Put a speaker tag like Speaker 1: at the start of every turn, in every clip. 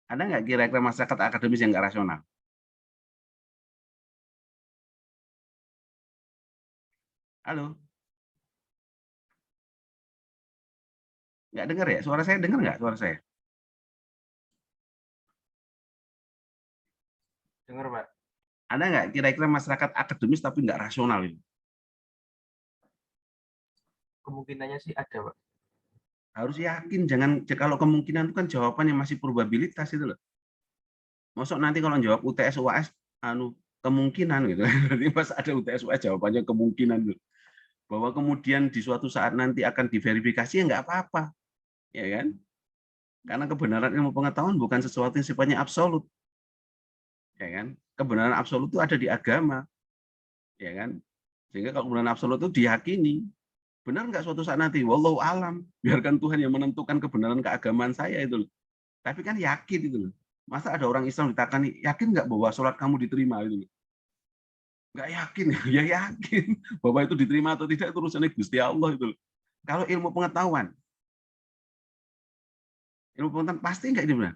Speaker 1: Ada nggak kira-kira masyarakat akademis yang nggak rasional? Halo? Nggak dengar ya? Suara saya dengar nggak suara saya?
Speaker 2: Dengar, Pak.
Speaker 1: Ada nggak kira-kira masyarakat akademis tapi nggak rasional itu?
Speaker 2: Kemungkinannya sih ada, Pak.
Speaker 1: Harus yakin, jangan kalau kemungkinan itu kan jawabannya masih probabilitas itu loh. Masuk nanti kalau jawab UTS UAS kemungkinan gitu. Berarti pas ada UTS UAS jawabannya kemungkinan tuh. Bahwa kemudian di suatu saat nanti akan diverifikasi ya nggak apa-apa. Ya kan? Karena kebenaran ilmu pengetahuan bukan sesuatu yang sifatnya absolut. Ya kan? Kebenaran absolut itu ada di agama. Ya kan? Sehingga kalau kebenaran absolut itu diyakini. Benar nggak suatu saat nanti? Wallahu alam. Biarkan Tuhan yang menentukan kebenaran keagamaan saya itu. Tapi kan yakin itu loh. Masa ada orang Islam ditakani, yakin nggak bahwa sholat kamu diterima itu? Nggak yakin, ya yakin bahwa itu diterima atau tidak itu urusannya Gusti Allah itu. Kalau ilmu pengetahuan pasti nggak ini benar.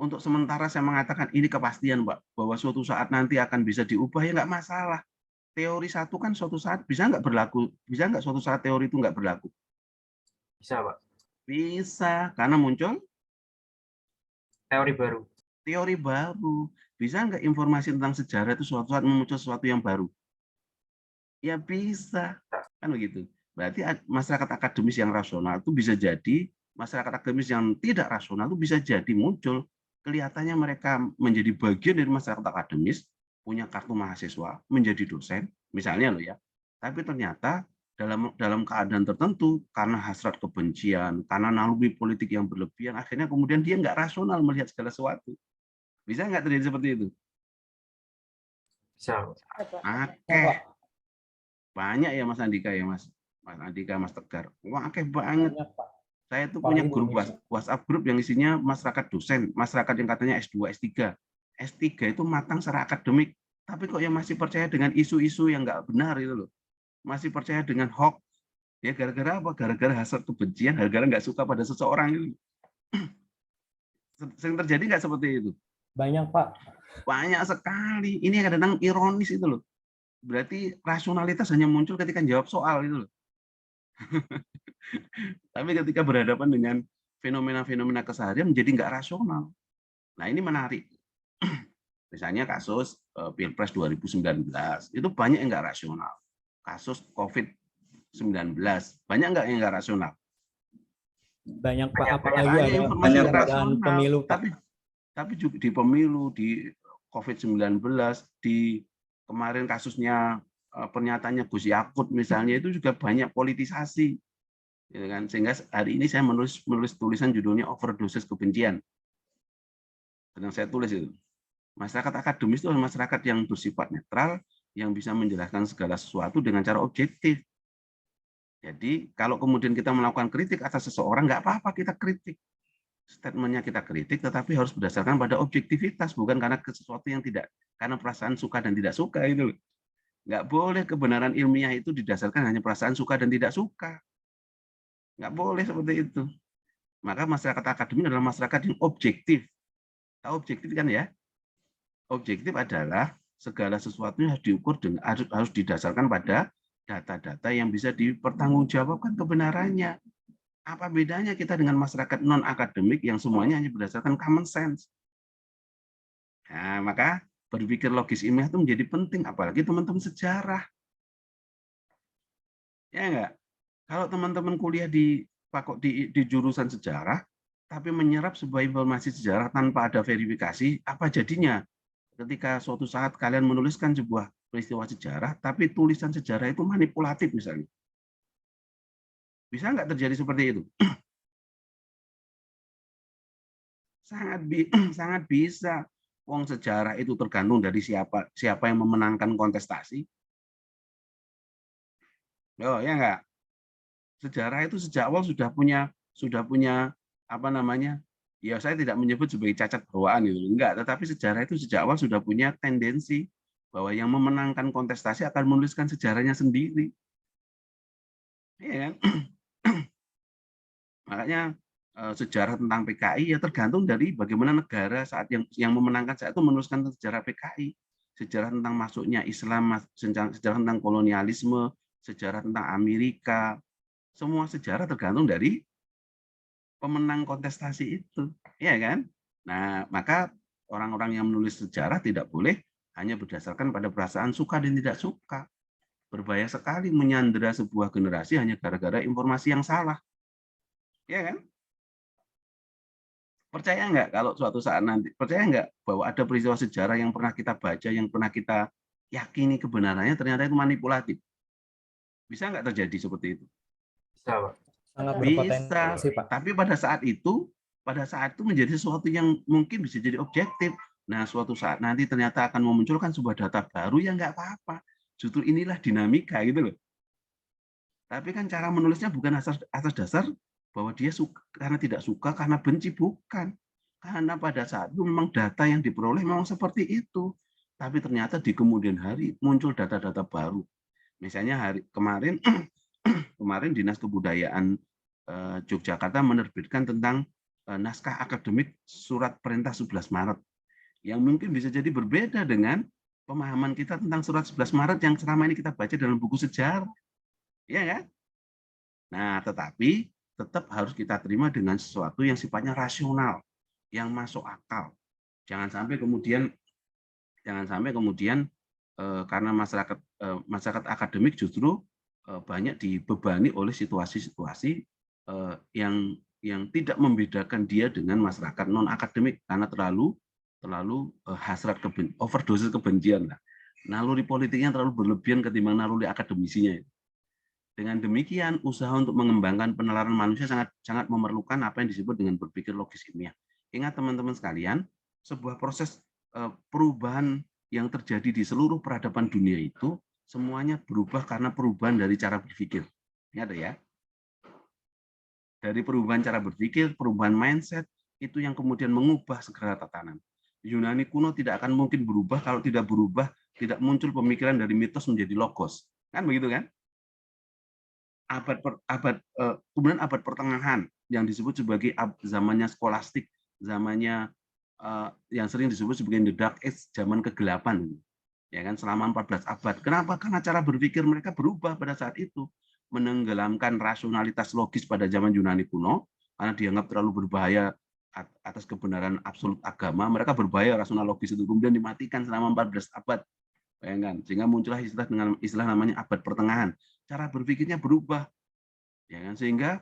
Speaker 1: Untuk sementara saya mengatakan ini kepastian, Pak, bahwa suatu saat nanti akan bisa diubah ya nggak masalah. Teori satu kan suatu saat bisa nggak berlaku, bisa nggak suatu saat teori itu nggak berlaku?
Speaker 2: Bisa, Pak.
Speaker 1: Bisa, karena muncul
Speaker 2: Teori baru.
Speaker 1: teori baru. Bisa nggak informasi tentang sejarah itu suatu saat muncul sesuatu yang baru? Ya bisa, kan begitu. Berarti masyarakat akademis yang rasional itu bisa jadi, masyarakat akademis yang tidak rasional itu bisa jadi muncul. Kelihatannya mereka menjadi bagian dari masyarakat akademis, punya kartu mahasiswa, menjadi dosen, misalnya loh ya. Tapi ternyata dalam keadaan tertentu, karena hasrat kebencian, karena naluri politik yang berlebihan, akhirnya kemudian dia nggak rasional melihat segala sesuatu. Bisa nggak terjadi seperti itu?
Speaker 2: Bisa, Pak.
Speaker 1: Oke. Banyak ya Mas Andika ya Mas Andika, Mas Tegar. Wah, oke banget. Saya tuh punya grup WhatsApp grup yang isinya masyarakat dosen, masyarakat yang katanya S2, S3. S3 itu matang secara akademik, tapi kok yang masih percaya dengan isu-isu yang nggak benar itu loh. Masih percaya dengan hoax. Ya gara-gara apa? Gara-gara hasrat kebencian, gara-gara nggak suka pada seseorang itu. Sering terjadi nggak seperti itu?
Speaker 3: Banyak, Pak.
Speaker 1: Banyak sekali. Ini kadang-kadang ironis itu loh. Berarti rasionalitas hanya muncul ketika jawab soal itu loh. Tapi ketika berhadapan dengan fenomena-fenomena keseharian menjadi nggak rasional. Nah ini menarik. Misalnya kasus Pilpres 2019, itu banyak yang nggak rasional. Kasus COVID-19, banyak nggak yang nggak rasional?
Speaker 3: Banyak, Pak. Apalagi
Speaker 1: Banyak
Speaker 3: ada
Speaker 1: informasi nggak
Speaker 3: keadaan
Speaker 1: rasional.
Speaker 3: pemilu, Pak.
Speaker 1: Tapi juga di pemilu, di COVID-19, di kemarin kasusnya pernyataannya Gus Yakut misalnya, itu juga banyak politisasi. Ya kan? Sehingga hari ini saya menulis tulisan judulnya Overdosis Kebencian. Sedang saya tulis itu. Masyarakat akademis itu adalah masyarakat yang bersifat netral, yang bisa menjelaskan segala sesuatu dengan cara objektif. Jadi kalau kemudian kita melakukan kritik atas seseorang, nggak apa-apa kita kritik. Statementnya kita kritik, tetapi harus berdasarkan pada objektivitas, bukan karena sesuatu yang tidak, karena perasaan suka dan tidak suka itu. Nggak boleh kebenaran ilmiah itu didasarkan hanya perasaan suka dan tidak suka. Nggak boleh seperti itu. Maka masyarakat akademis adalah masyarakat yang objektif. Tahu objektif kan ya? Objektif adalah segala sesuatu harus diukur dengan harus didasarkan pada data-data yang bisa dipertanggungjawabkan kebenarannya. Apa bedanya kita dengan masyarakat non akademik yang semuanya hanya berdasarkan common sense? Nah, maka berpikir logis ilmiah itu menjadi penting, apalagi teman-teman sejarah. Ya enggak? Kalau teman-teman kuliah di jurusan sejarah, tapi menyerap sebuah informasi sejarah tanpa ada verifikasi, apa jadinya? Ketika suatu saat kalian menuliskan sebuah peristiwa sejarah, tapi tulisan sejarah itu manipulatif misalnya. Bisa nggak terjadi seperti itu? Sangat bisa. Wong sejarah itu tergantung dari siapa yang memenangkan kontestasi. Oh ya enggak? Sejarah itu sejak awal sudah punya apa namanya? Ya saya tidak menyebut sebagai cacat bawaan itu, enggak, tetapi sejarah itu sejak awal sudah punya tendensi bahwa yang memenangkan kontestasi akan menuliskan sejarahnya sendiri. Iya kan? Makanya sejarah tentang PKI ya tergantung dari bagaimana negara saat yang memenangkan saat itu menuliskan sejarah PKI, sejarah tentang masuknya Islam, sejarah tentang kolonialisme, sejarah tentang Amerika, semua sejarah tergantung dari pemenang kontestasi itu, ya kan? Nah, maka orang-orang yang menulis sejarah tidak boleh hanya berdasarkan pada perasaan suka dan tidak suka. Berbahaya sekali menyandera sebuah generasi hanya gara-gara informasi yang salah, ya kan? Percaya nggak kalau suatu saat nanti, percaya nggak bahwa ada peristiwa sejarah yang pernah kita baca, yang pernah kita yakini kebenarannya, ternyata itu manipulatif? Bisa nggak terjadi seperti itu?
Speaker 2: Bisa, Pak.
Speaker 3: Sangat
Speaker 1: Bisa,
Speaker 3: berpotensi, Pak.
Speaker 1: tapi pada saat itu menjadi sesuatu yang mungkin bisa jadi objektif. Nah, suatu saat nanti ternyata akan memunculkan sebuah data baru, ya nggak apa-apa. Justru inilah dinamika gitu loh. Tapi kan cara menulisnya bukan atas dasar bahwa dia suka karena tidak suka, karena benci, bukan. Karena pada saat itu memang data yang diperoleh memang seperti itu. Tapi ternyata di kemudian hari muncul data-data baru. Misalnya kemarin kemarin Dinas Kebudayaan Yogyakarta menerbitkan tentang naskah akademik Surat Perintah 11 Maret yang mungkin bisa jadi berbeda dengan pemahaman kita tentang Surat 11 Maret yang selama ini kita baca dalam buku sejarah. Ya kan? Nah, tetapi tetap harus kita terima dengan sesuatu yang sifatnya rasional, yang masuk akal. Jangan sampai kemudian karena masyarakat akademik justru banyak dibebani oleh situasi-situasi yang tidak membedakan dia dengan masyarakat non akademik karena terlalu hasrat overdosis kebencian lah. Naluri politiknya terlalu berlebihan ketimbang naluri akademisinya. Dengan demikian, usaha untuk mengembangkan penalaran manusia sangat memerlukan apa yang disebut dengan berpikir logis ilmiah. Ingat teman-teman sekalian, sebuah proses perubahan yang terjadi di seluruh peradaban dunia itu semuanya berubah karena perubahan dari cara berpikir. Ingat ya. Dari perubahan cara berpikir, perubahan mindset, itu yang kemudian mengubah segala tatanan. Yunani kuno tidak akan mungkin berubah kalau tidak muncul pemikiran dari mitos menjadi logos. Kan begitu kan? Kemudian abad pertengahan yang disebut sebagai zamannya skolastik, zamannya yang sering disebut sebagai the dark age, zaman kegelapan, ya kan, selama 14 abad. Kenapa? Karena cara berpikir mereka berubah pada saat itu, menenggelamkan rasionalitas logis pada zaman Yunani kuno karena dianggap terlalu berbahaya atas kebenaran absolut agama. Mereka berbahaya rasional logis itu, kemudian dimatikan selama 14 abad. Bayangkan, sehingga muncullah istilah namanya abad pertengahan. Cara berpikirnya berubah, ya kan, sehingga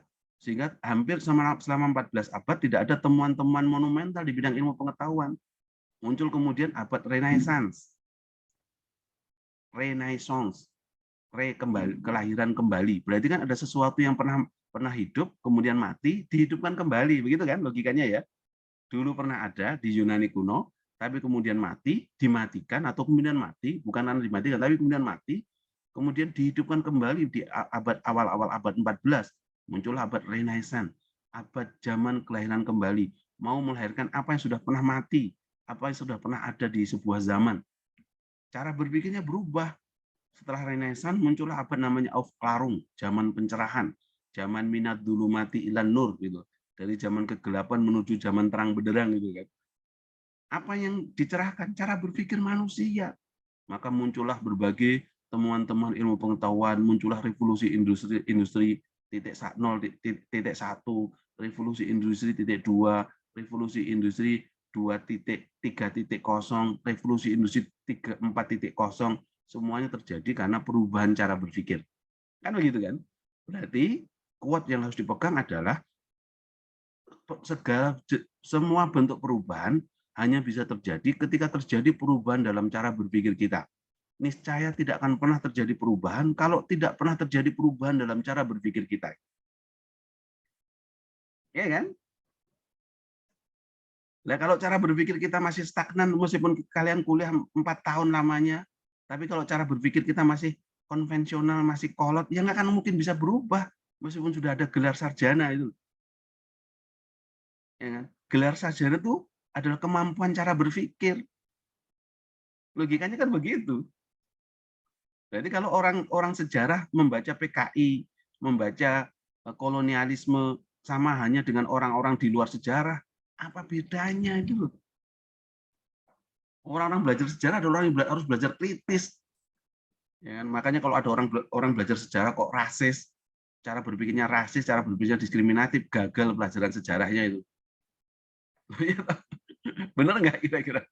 Speaker 1: hampir selama 14 abad tidak ada temuan-temuan monumental di bidang ilmu pengetahuan. Muncul kemudian abad Renaissance, kelahiran kembali. Berarti kan ada sesuatu yang pernah hidup, kemudian mati, dihidupkan kembali, begitu kan logikanya ya. Dulu pernah ada di Yunani kuno, tapi kemudian mati, dimatikan, atau kemudian mati, bukan karena dimatikan, tapi kemudian mati, kemudian dihidupkan kembali di awal-awal abad 14, muncul abad Renaissance, abad zaman kelahiran kembali, mau melahirkan apa yang sudah pernah mati, apa yang sudah pernah ada di sebuah zaman. Cara berpikirnya berubah. Setelah Renaissance muncullah abad namanya Aufklärung, zaman pencerahan, zaman minat dulu mati ilan nur gitu. Dari zaman kegelapan menuju zaman terang benderang gitu kan. Apa yang dicerahkan? Cara berpikir manusia. Maka muncullah berbagai temuan-temuan ilmu pengetahuan, muncullah revolusi industri 0.1, revolusi industri 2, revolusi industri 2.3.0, revolusi industri 4.0, semuanya terjadi karena perubahan cara berpikir. Kan begitu kan? Berarti quote yang harus dipegang adalah semua bentuk perubahan hanya bisa terjadi ketika terjadi perubahan dalam cara berpikir kita. Niscaya tidak akan pernah terjadi perubahan kalau tidak pernah terjadi perubahan dalam cara berpikir kita. Ya kan? Nah, kalau cara berpikir kita masih stagnan, meskipun kalian kuliah 4 tahun lamanya, tapi kalau cara berpikir kita masih konvensional, masih kolot, ya nggak akan mungkin bisa berubah, meskipun sudah ada gelar sarjana itu. Ya kan? Gelar sarjana itu adalah kemampuan cara berpikir. Logikanya kan begitu. Jadi kalau orang sejarah membaca PKI, membaca kolonialisme sama hanya dengan orang-orang di luar sejarah? Apa bedanya itu loh? Orang-orang belajar sejarah adalah orang yang harus belajar kritis. Ya kan? Makanya kalau ada orang belajar sejarah kok rasis, cara berpikirnya rasis, cara berpikirnya diskriminatif, gagal pelajaran sejarahnya itu. Benar nggak kira-kira?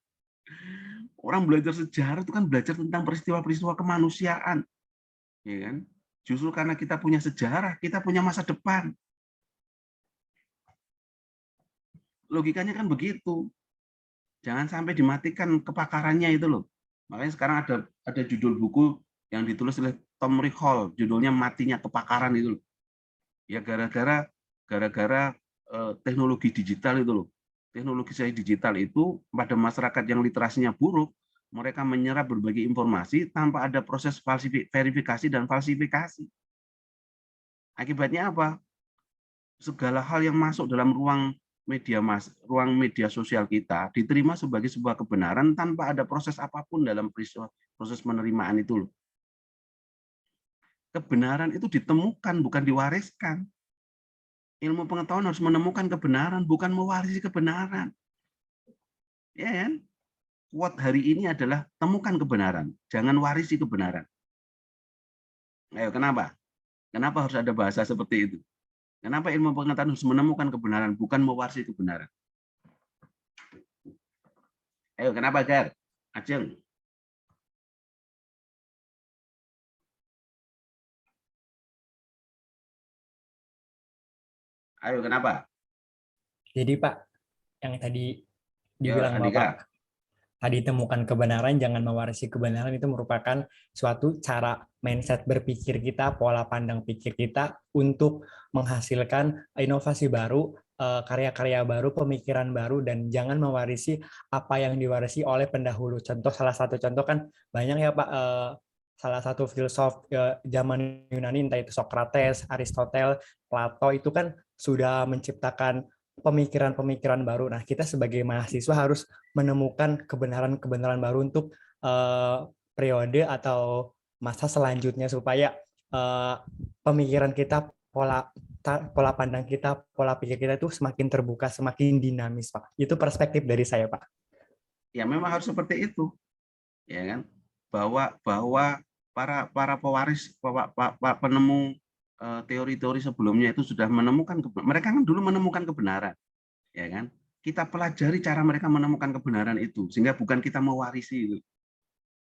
Speaker 1: Orang belajar sejarah itu kan belajar tentang peristiwa-peristiwa kemanusiaan. Ya kan? Justru karena kita punya sejarah, kita punya masa depan. Logikanya kan begitu. Jangan sampai dimatikan kepakarannya itu loh. Makanya sekarang ada judul buku yang ditulis oleh Tom Richol, judulnya Matinya Kepakaran itu loh. Ya gara-gara teknologi digital itu loh. Teknologi digital itu pada masyarakat yang literasinya buruk, mereka menyerap berbagai informasi tanpa ada proses verifikasi dan falsifikasi. Akibatnya apa? Segala hal yang masuk dalam ruang media sosial kita diterima sebagai sebuah kebenaran tanpa ada proses apapun dalam proses penerimaan itu loh. Kebenaran itu ditemukan, bukan diwariskan. Ilmu pengetahuan harus menemukan kebenaran, bukan mewarisi kebenaran. Ya kan? Quote hari ini adalah temukan kebenaran, jangan warisi kebenaran. Ayo, kenapa? Kenapa harus ada bahasa seperti itu? Kenapa ilmu pengetahuan harus menemukan kebenaran, bukan mewarisi kebenaran? Ayo, kenapa, Gar? Ajeng. Ayo, kenapa?
Speaker 3: Jadi Pak, yang tadi
Speaker 1: Ya,
Speaker 3: dibilang
Speaker 1: Andika.
Speaker 3: Bapak, tadi temukan kebenaran, jangan mewarisi kebenaran, itu merupakan suatu cara mindset berpikir kita, pola pandang pikir kita untuk menghasilkan inovasi baru, karya-karya baru, pemikiran baru, dan jangan mewarisi apa yang diwarisi oleh pendahulu. Salah satu contoh kan banyak ya Pak, salah satu filsuf zaman Yunani, entah itu Socrates, Aristoteles, Plato, itu kan sudah menciptakan pemikiran-pemikiran baru. Nah, kita sebagai mahasiswa harus menemukan kebenaran-kebenaran baru untuk periode atau masa selanjutnya supaya pemikiran kita, pola pandang kita, pola pikir kita itu semakin terbuka, semakin dinamis, Pak. Itu perspektif dari saya, Pak.
Speaker 1: Ya memang harus seperti itu, ya kan? Bahwa para pewaris, penemu teori-teori sebelumnya itu sudah menemukan, mereka kan dulu menemukan kebenaran, ya kan? Kita pelajari cara mereka menemukan kebenaran itu, sehingga bukan kita mewarisi itu,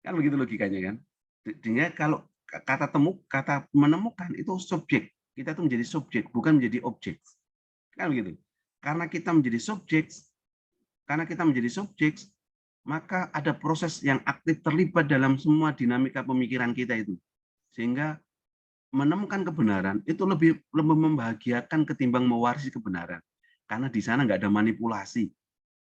Speaker 1: kan begitu logikanya kan? Sehingga kalau kata menemukan itu subjek, kita itu menjadi subjek, bukan menjadi objek, kan begitu? Karena kita menjadi subjek, maka ada proses yang aktif terlibat dalam semua dinamika pemikiran kita itu. Sehingga menemukan kebenaran itu lebih membahagiakan ketimbang mewarisi kebenaran. Karena di sana nggak ada manipulasi.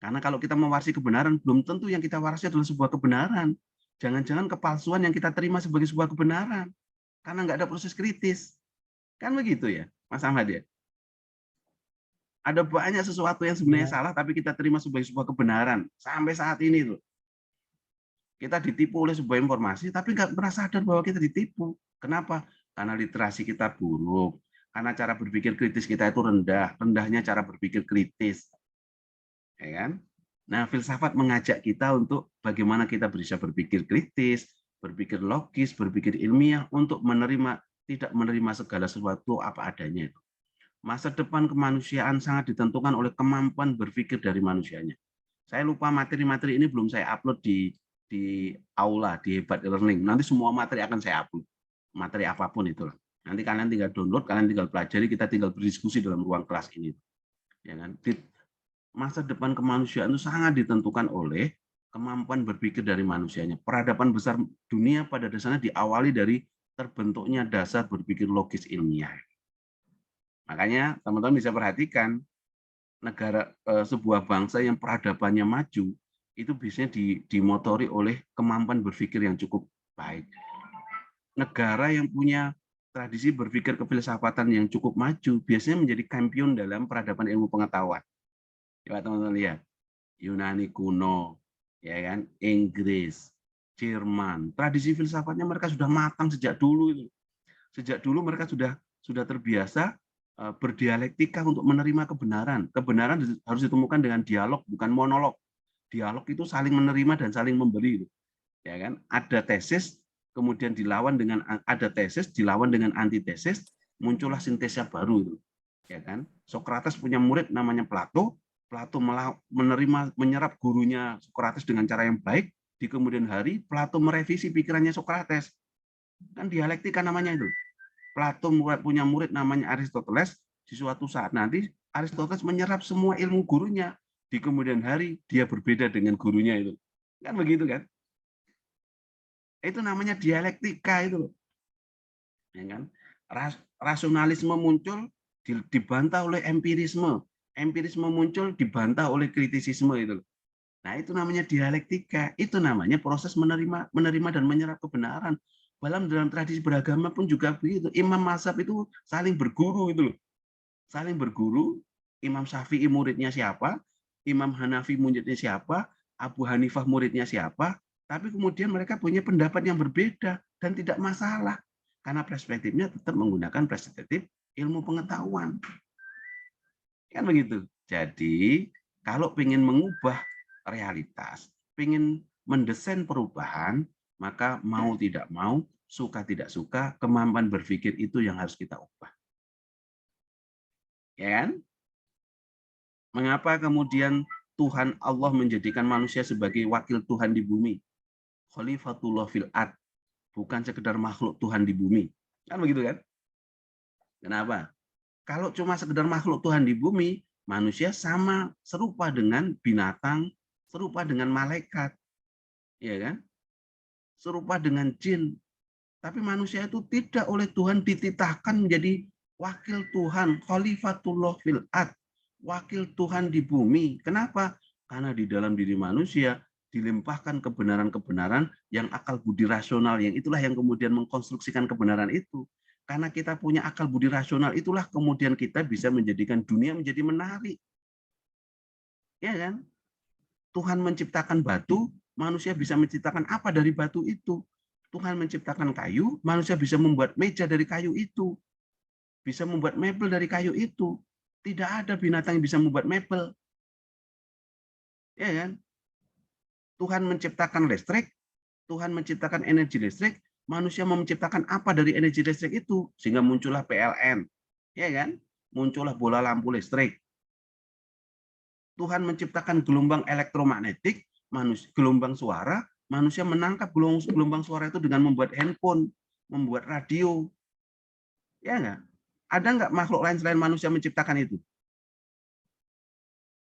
Speaker 1: Karena kalau kita mewarisi kebenaran, belum tentu yang kita warisi adalah sebuah kebenaran. Jangan-jangan kepalsuan yang kita terima sebagai sebuah kebenaran. Karena nggak ada proses kritis. Kan begitu ya, Mas Ahmad ya? Ada banyak sesuatu yang sebenarnya salah, tapi kita terima sebagai sebuah kebenaran. Sampai saat ini tuh. Kita ditipu oleh sebuah informasi, tapi nggak pernah sadar bahwa kita ditipu. Kenapa? Karena literasi kita buruk. Karena cara berpikir kritis kita itu rendah. Rendahnya cara berpikir kritis. Ya kan? Nah, filsafat mengajak kita untuk bagaimana kita bisa berpikir kritis, berpikir logis, berpikir ilmiah, untuk tidak menerima segala sesuatu apa adanya itu. Masa depan kemanusiaan sangat ditentukan oleh kemampuan berpikir dari manusianya. Saya lupa materi-materi ini belum saya upload di aula, di Hebat Learning. Nanti semua materi akan saya upload. Materi apapun itulah. Nanti kalian tinggal download, kalian tinggal pelajari, kita tinggal berdiskusi dalam ruang kelas ini. Ya kan? Masa depan kemanusiaan itu sangat ditentukan oleh kemampuan berpikir dari manusianya. Peradaban besar dunia pada dasarnya diawali dari terbentuknya dasar berpikir logis ilmiah. Makanya teman-teman bisa perhatikan sebuah bangsa yang peradabannya maju itu biasanya dimotori oleh kemampuan berpikir yang cukup baik. Negara yang punya tradisi berpikir kefilsafatan yang cukup maju biasanya menjadi kampion dalam peradaban ilmu pengetahuan. Coba teman-teman lihat, Yunani kuno, ya kan, Inggris, Jerman, tradisi filsafatnya mereka sudah matang sejak dulu itu. Sejak dulu mereka sudah terbiasa berdialektika untuk menerima kebenaran. Kebenaran harus ditemukan dengan dialog, bukan monolog. Dialog itu saling menerima dan saling memberi. Ya kan? Ada tesis, kemudian dilawan dengan antitesis, muncullah sintesia baru itu. Ya kan? Sokrates punya murid namanya Plato. Plato menyerap gurunya Sokrates dengan cara yang baik. Di kemudian hari, Plato merevisi pikirannya Sokrates. Kan dialektika namanya itu. Plato punya murid namanya Aristoteles. Di suatu saat nanti Aristoteles menyerap semua ilmu gurunya. Di kemudian hari dia berbeda dengan gurunya itu. Kan begitu kan? Itu namanya dialektika itu. Ya kan? Rasionalisme muncul dibantah oleh empirisme. Empirisme muncul dibantah oleh kritisisme itu. Nah, itu namanya dialektika. Itu namanya proses menerima dan menyerap kebenaran. Dalam tradisi beragama pun juga begitu. Imam mazhab itu saling berguru itu loh. Saling berguru. Imam Syafi'i muridnya siapa? Imam Hanafi muridnya siapa? Abu Hanifah muridnya siapa? Tapi kemudian mereka punya pendapat yang berbeda dan tidak masalah. Karena perspektifnya tetap menggunakan perspektif ilmu pengetahuan. Kan begitu. Jadi, kalau ingin mengubah realitas, ingin mendesain perubahan, maka mau tidak mau, suka tidak suka, kemampuan berpikir itu yang harus kita ubah. Ya kan? Mengapa kemudian Tuhan Allah menjadikan manusia sebagai wakil Tuhan di bumi? Khalifatullah fil ard, bukan sekedar makhluk Tuhan di bumi. Kan begitu kan? Kenapa? Kalau cuma sekedar makhluk Tuhan di bumi, manusia sama serupa dengan binatang, serupa dengan malaikat. Ya kan? Serupa dengan jin. Tapi manusia itu tidak oleh Tuhan dititahkan menjadi wakil Tuhan, khalifatullah fil ard, wakil Tuhan di bumi. Kenapa? Karena di dalam diri manusia dilimpahkan kebenaran-kebenaran yang akal budi rasional, yang itulah yang kemudian mengkonstruksikan kebenaran itu. Karena kita punya akal budi rasional, itulah kemudian kita bisa menjadikan dunia menjadi menarik. Ya kan? Tuhan menciptakan batu, manusia bisa menciptakan apa dari batu itu? Tuhan menciptakan kayu, manusia bisa membuat meja dari kayu itu. Bisa membuat mebel dari kayu itu. Tidak ada binatang yang bisa membuat mebel. Ya kan? Tuhan menciptakan listrik, Tuhan menciptakan energi listrik, manusia menciptakan apa dari energi listrik itu? Sehingga muncullah PLN. Ya kan? Muncullah bola lampu listrik. Tuhan menciptakan gelombang elektromagnetik, gelombang suara, manusia menangkap gelombang suara itu dengan membuat handphone, membuat radio. Ya enggak? Ada enggak makhluk lain selain manusia menciptakan itu?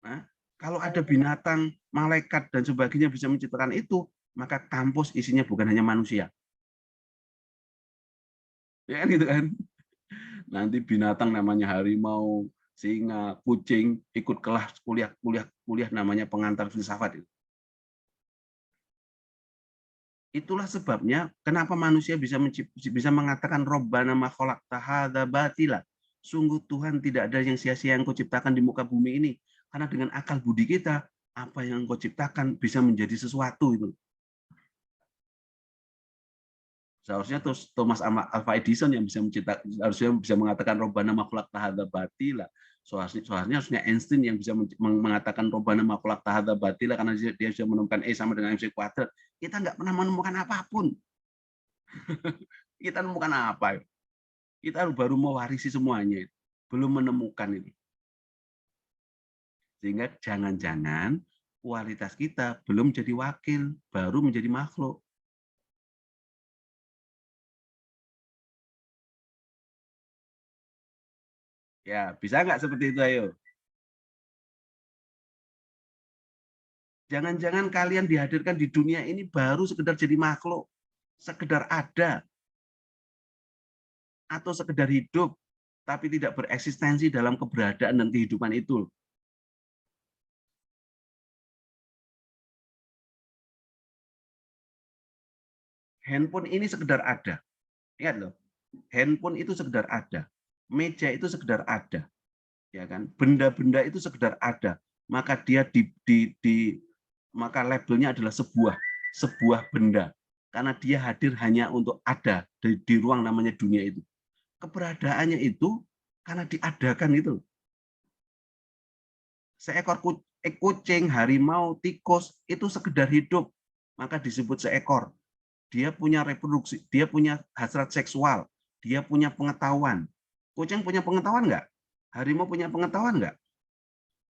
Speaker 1: Nah, kalau ada binatang, malaikat, dan sebagainya bisa menciptakan itu, maka kampus isinya bukan hanya manusia. Ya kan gitu kan? Nanti binatang namanya harimau, singa, kucing, ikut kelas kuliah namanya pengantar filsafat itu. Itulah sebabnya kenapa manusia bisa mengatakan Rabbana ma khalaqta hadza batila. Sungguh Tuhan tidak ada yang sia-sia yang Kau ciptakan di muka bumi ini. Karena dengan akal budi kita, apa yang Kau ciptakan bisa menjadi sesuatu itu. Seharusnya Thomas Alva Edison yang bisa menciptakan, harusnya bisa mengatakan Rabbana ma khalaqta hadza batila. Soalnya harusnya Einstein yang bisa mengatakan Rabbana ma khalaqta hadza batila karena dia sudah menemukan E sama dengan MC kuadrat. Kita nggak pernah menemukan apapun. Kita menemukan apa? Kita baru mewarisi semuanya. Belum menemukan ini. Sehingga jangan-jangan kualitas kita belum jadi wakil, baru menjadi makhluk. Ya, bisa nggak seperti itu, ayo? Jangan-jangan kalian dihadirkan di dunia ini baru sekedar jadi makhluk, sekedar ada, atau sekedar hidup, tapi tidak bereksistensi dalam keberadaan dan kehidupan itu. Handphone ini sekedar ada. Ingat loh, handphone itu sekedar ada. Meja itu sekedar ada. Ya kan? Benda-benda itu sekedar ada. Maka dia maka labelnya adalah sebuah benda. Karena dia hadir hanya untuk ada di ruang namanya dunia itu. Keberadaannya itu karena diadakan itu. Seekor kucing, harimau, tikus itu sekedar hidup, maka disebut seekor. Dia punya reproduksi, dia punya hasrat seksual, dia punya pengetahuan. Kucing punya pengetahuan nggak? Harimau punya pengetahuan nggak?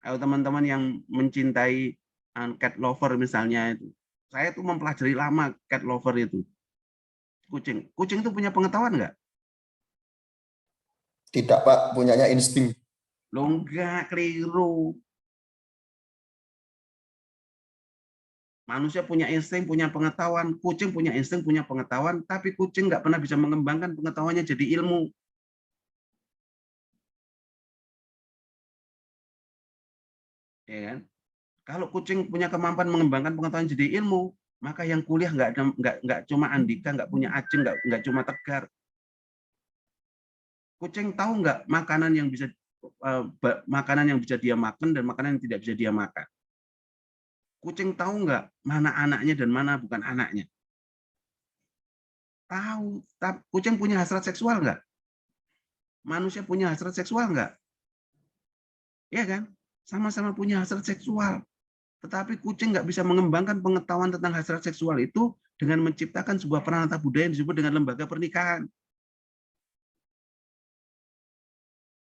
Speaker 1: Ayo teman-teman yang mencintai cat lover misalnya itu. Saya tuh mempelajari lama cat lover itu. Kucing itu punya pengetahuan nggak?
Speaker 4: Tidak, Pak. Punyanya insting.
Speaker 1: Loh enggak, keliru. Manusia punya insting, punya pengetahuan. Kucing punya insting, punya pengetahuan. Tapi kucing nggak pernah bisa mengembangkan pengetahuannya jadi ilmu. Ya kan? Kalau kucing punya kemampuan mengembangkan pengetahuan jadi ilmu, maka yang kuliah nggak cuma Andika, nggak punya Ajeng, nggak cuma Tegar. Kucing tahu nggak makanan yang bisa dia makan dan makanan yang tidak bisa dia makan. Kucing tahu nggak mana anaknya dan mana bukan anaknya. Tahu. Kucing punya hasrat seksual nggak? Manusia punya hasrat seksual nggak? Iya kan? Sama-sama punya hasrat seksual. Tetapi kucing nggak bisa mengembangkan pengetahuan tentang hasrat seksual itu dengan menciptakan sebuah peranata budaya yang disebut dengan lembaga pernikahan.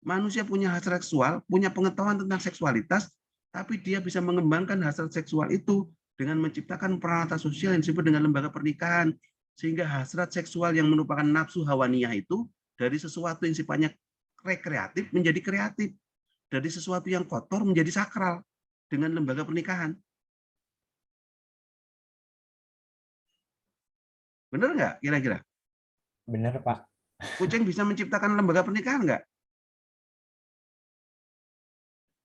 Speaker 1: Manusia punya hasrat seksual, punya pengetahuan tentang seksualitas, tapi dia bisa mengembangkan hasrat seksual itu dengan menciptakan peranata sosial yang disebut dengan lembaga pernikahan. Sehingga hasrat seksual yang merupakan nafsu hawaniyah itu dari sesuatu yang sifatnya rekreatif menjadi kreatif. Dari sesuatu yang kotor menjadi sakral dengan lembaga pernikahan. Benar nggak kira-kira?
Speaker 3: Benar, Pak.
Speaker 1: Kucing bisa menciptakan lembaga pernikahan nggak?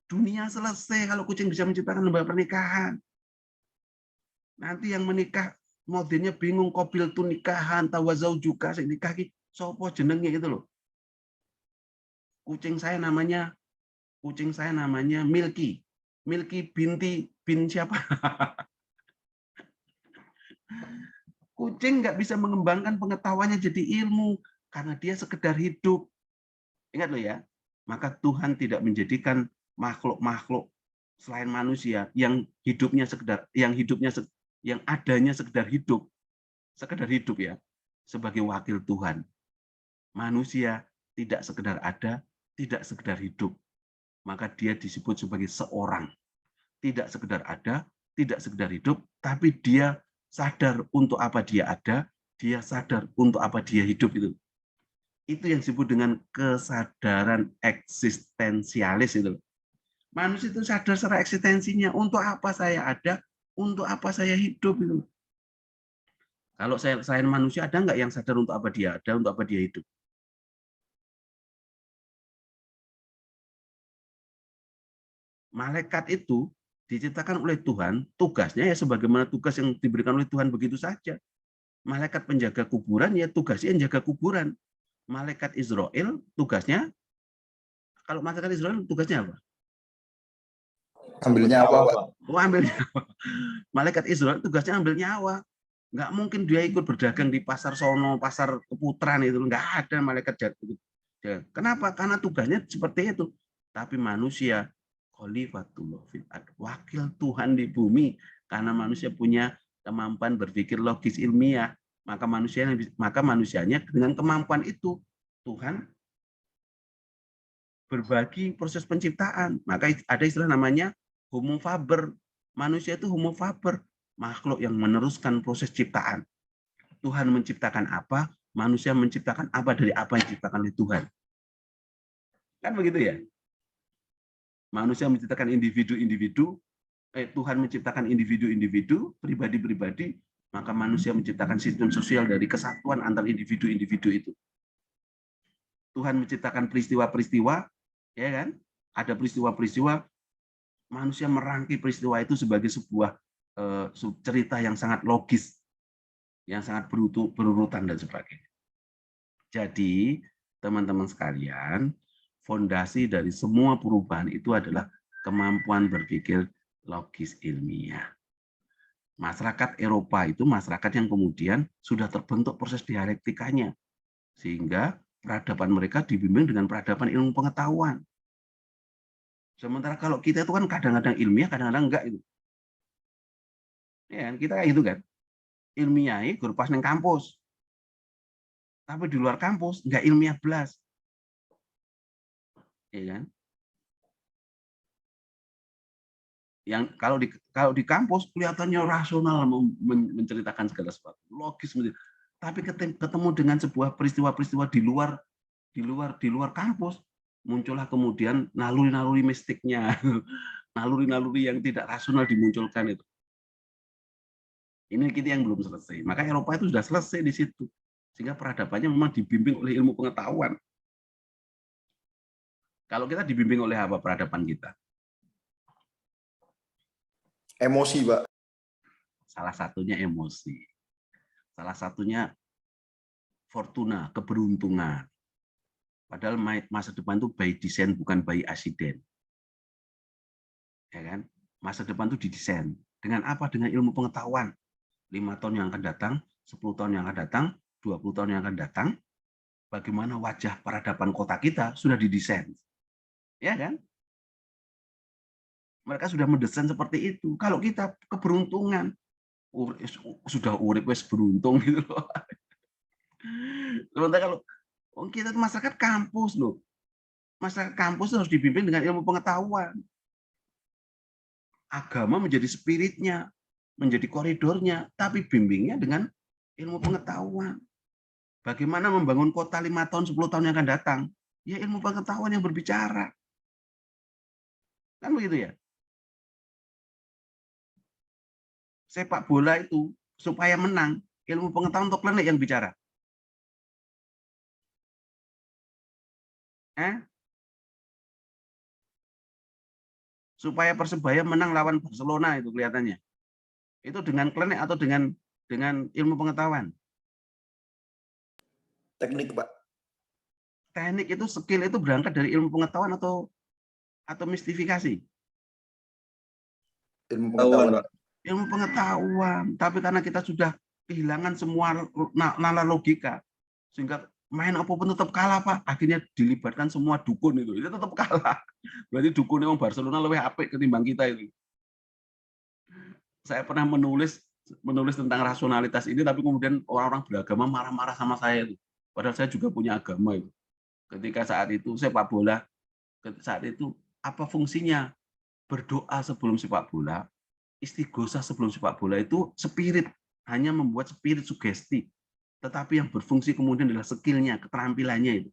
Speaker 1: Dunia selesai kalau kucing bisa menciptakan lembaga pernikahan. Nanti yang menikah modelnya bingung, kobil tuh nikahan, tawazau juga, nikah sopo jenengnya gitu loh. Kucing saya namanya Milky. Milky binti bin siapa? Kucing nggak bisa mengembangkan pengetahuannya jadi ilmu karena dia sekedar hidup. Ingat loh ya, maka Tuhan tidak menjadikan makhluk-makhluk selain manusia yang adanya sekedar hidup ya, sebagai wakil Tuhan. Manusia tidak sekedar ada, tidak sekedar hidup. Maka dia disebut sebagai seorang. Tidak sekedar ada, tidak sekedar hidup, tapi dia sadar untuk apa dia ada, dia sadar untuk apa dia hidup itu. Itu yang disebut dengan kesadaran eksistensialis itu. Manusia itu sadar secara eksistensinya, untuk apa saya ada, untuk apa saya hidup itu. Kalau selain manusia ada nggak yang sadar untuk apa dia ada, untuk apa dia hidup? Malaikat itu diciptakan oleh Tuhan, tugasnya ya sebagaimana tugas yang diberikan oleh Tuhan begitu saja. Malaikat penjaga kuburan ya tugasnya menjaga kuburan. Malaikat Israel tugasnya, kalau malaikat Israel tugasnya apa?
Speaker 4: Ambil nyawa, Pak.
Speaker 1: Oh, ambil nyawa. Malaikat Israel tugasnya ambil nyawa. Nggak mungkin dia ikut berdagang di pasar sono, pasar keputaran itu. Nggak ada malaikat jatuh. Kenapa? Karena tugasnya seperti itu. Tapi manusia, khalifatullah fil ard, wakil Tuhan di bumi. Karena manusia punya kemampuan berpikir logis ilmiah. Maka manusianya dengan kemampuan itu, Tuhan berbagi proses penciptaan. Maka ada istilah namanya homo faber. Manusia itu homo faber, makhluk yang meneruskan proses ciptaan. Tuhan menciptakan apa, manusia menciptakan apa dari apa yang diciptakan oleh Tuhan. Kan begitu ya? Manusia menciptakan individu-individu, Tuhan menciptakan individu-individu, pribadi-pribadi, maka manusia menciptakan sistem sosial dari kesatuan antar individu-individu itu. Tuhan menciptakan peristiwa-peristiwa, ya kan? Ada peristiwa-peristiwa, manusia merangkai peristiwa itu sebagai sebuah cerita yang sangat logis, yang sangat berurutan dan sebagainya. Jadi, teman-teman sekalian, fondasi dari semua perubahan itu adalah kemampuan berpikir logis ilmiah. Masyarakat Eropa itu masyarakat yang kemudian sudah terbentuk proses dialektikanya. Sehingga peradaban mereka dibimbing dengan peradaban ilmu pengetahuan. Sementara kalau kita itu kan kadang-kadang ilmiah, kadang-kadang enggak itu. Ya, kita kayak gitu kan. Ilmiah guru pas neng kampus. Tapi di luar kampus enggak ilmiah belas. Ya kan? Yang kalau di kampus kelihatannya rasional menceritakan segala sesuatu, logis, tapi ketemu dengan sebuah peristiwa-peristiwa di luar kampus, muncullah kemudian naluri-naluri mistiknya, naluri-naluri yang tidak rasional dimunculkan itu. Ini kita yang belum selesai. Maka Eropa itu sudah selesai di situ. Sehingga peradabannya memang dibimbing oleh ilmu pengetahuan. Kalau kita dibimbing oleh apa peradaban kita?
Speaker 4: Emosi, Pak.
Speaker 1: Salah satunya emosi. Salah satunya fortuna, keberuntungan. Padahal masa depan itu by design, bukan by accident. Ya kan? Masa depan itu didesain. Dengan apa? Dengan ilmu pengetahuan. 5 tahun yang akan datang, 10 tahun yang akan datang, 20 tahun yang akan datang, bagaimana wajah peradaban kota kita sudah didesain. Ya kan? Mereka sudah mendesain seperti itu. Kalau kita keberuntungan, sudah urip wes beruntung gitu loh. Sementara kalau kita masyarakat kampus loh. Masyarakat kampus harus dibimbing dengan ilmu pengetahuan. Agama menjadi spiritnya, menjadi koridornya, tapi bimbingnya dengan ilmu pengetahuan. Bagaimana membangun kota 5 tahun, 10 tahun yang akan datang? Ya ilmu pengetahuan yang berbicara. Kan begitu ya? Sepak bola itu supaya menang, ilmu pengetahuan untuk klinik yang bicara. Supaya Persebaya menang lawan Barcelona itu kelihatannya. Itu dengan klinik atau dengan ilmu pengetahuan?
Speaker 4: Teknik, Pak.
Speaker 1: Teknik itu, skill itu berangkat dari ilmu pengetahuan atau mistifikasi?
Speaker 4: Ilmu pengetahuan, Pak.
Speaker 1: Ilmu pengetahuan. Tapi karena kita sudah kehilangan semua nalar logika, sehingga main apapun tetap kalah, Pak. Akhirnya dilibatkan semua dukun itu tetap kalah. Berarti dukun yang Barcelona lebih apik ketimbang kita itu. Saya pernah menulis tentang rasionalitas ini, tapi kemudian orang-orang beragama marah-marah sama saya itu. Padahal saya juga punya agama itu. Ketika saat itu sepak bola, saat itu apa fungsinya? Berdoa sebelum sepak bola, istighosah sebelum sepak bola itu spirit, hanya membuat spirit sugesti. Tetapi yang berfungsi kemudian adalah skillnya, keterampilannya itu.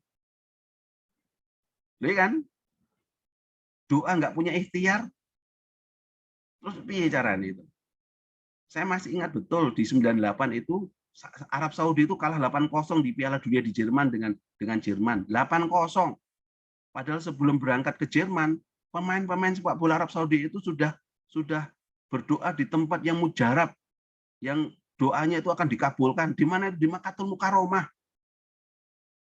Speaker 1: Lihat kan? Doa nggak punya ikhtiar, terus piye caranya itu? Saya masih ingat betul di 98 itu Arab Saudi itu kalah 8-0 di Piala Dunia di Jerman dengan Jerman. 8-0. Padahal sebelum berangkat ke Jerman, pemain-pemain sepak bola Arab Saudi itu sudah berdoa di tempat yang mujarab, yang doanya itu akan dikabulkan. Di mana? Di Makkatul Mukarramah.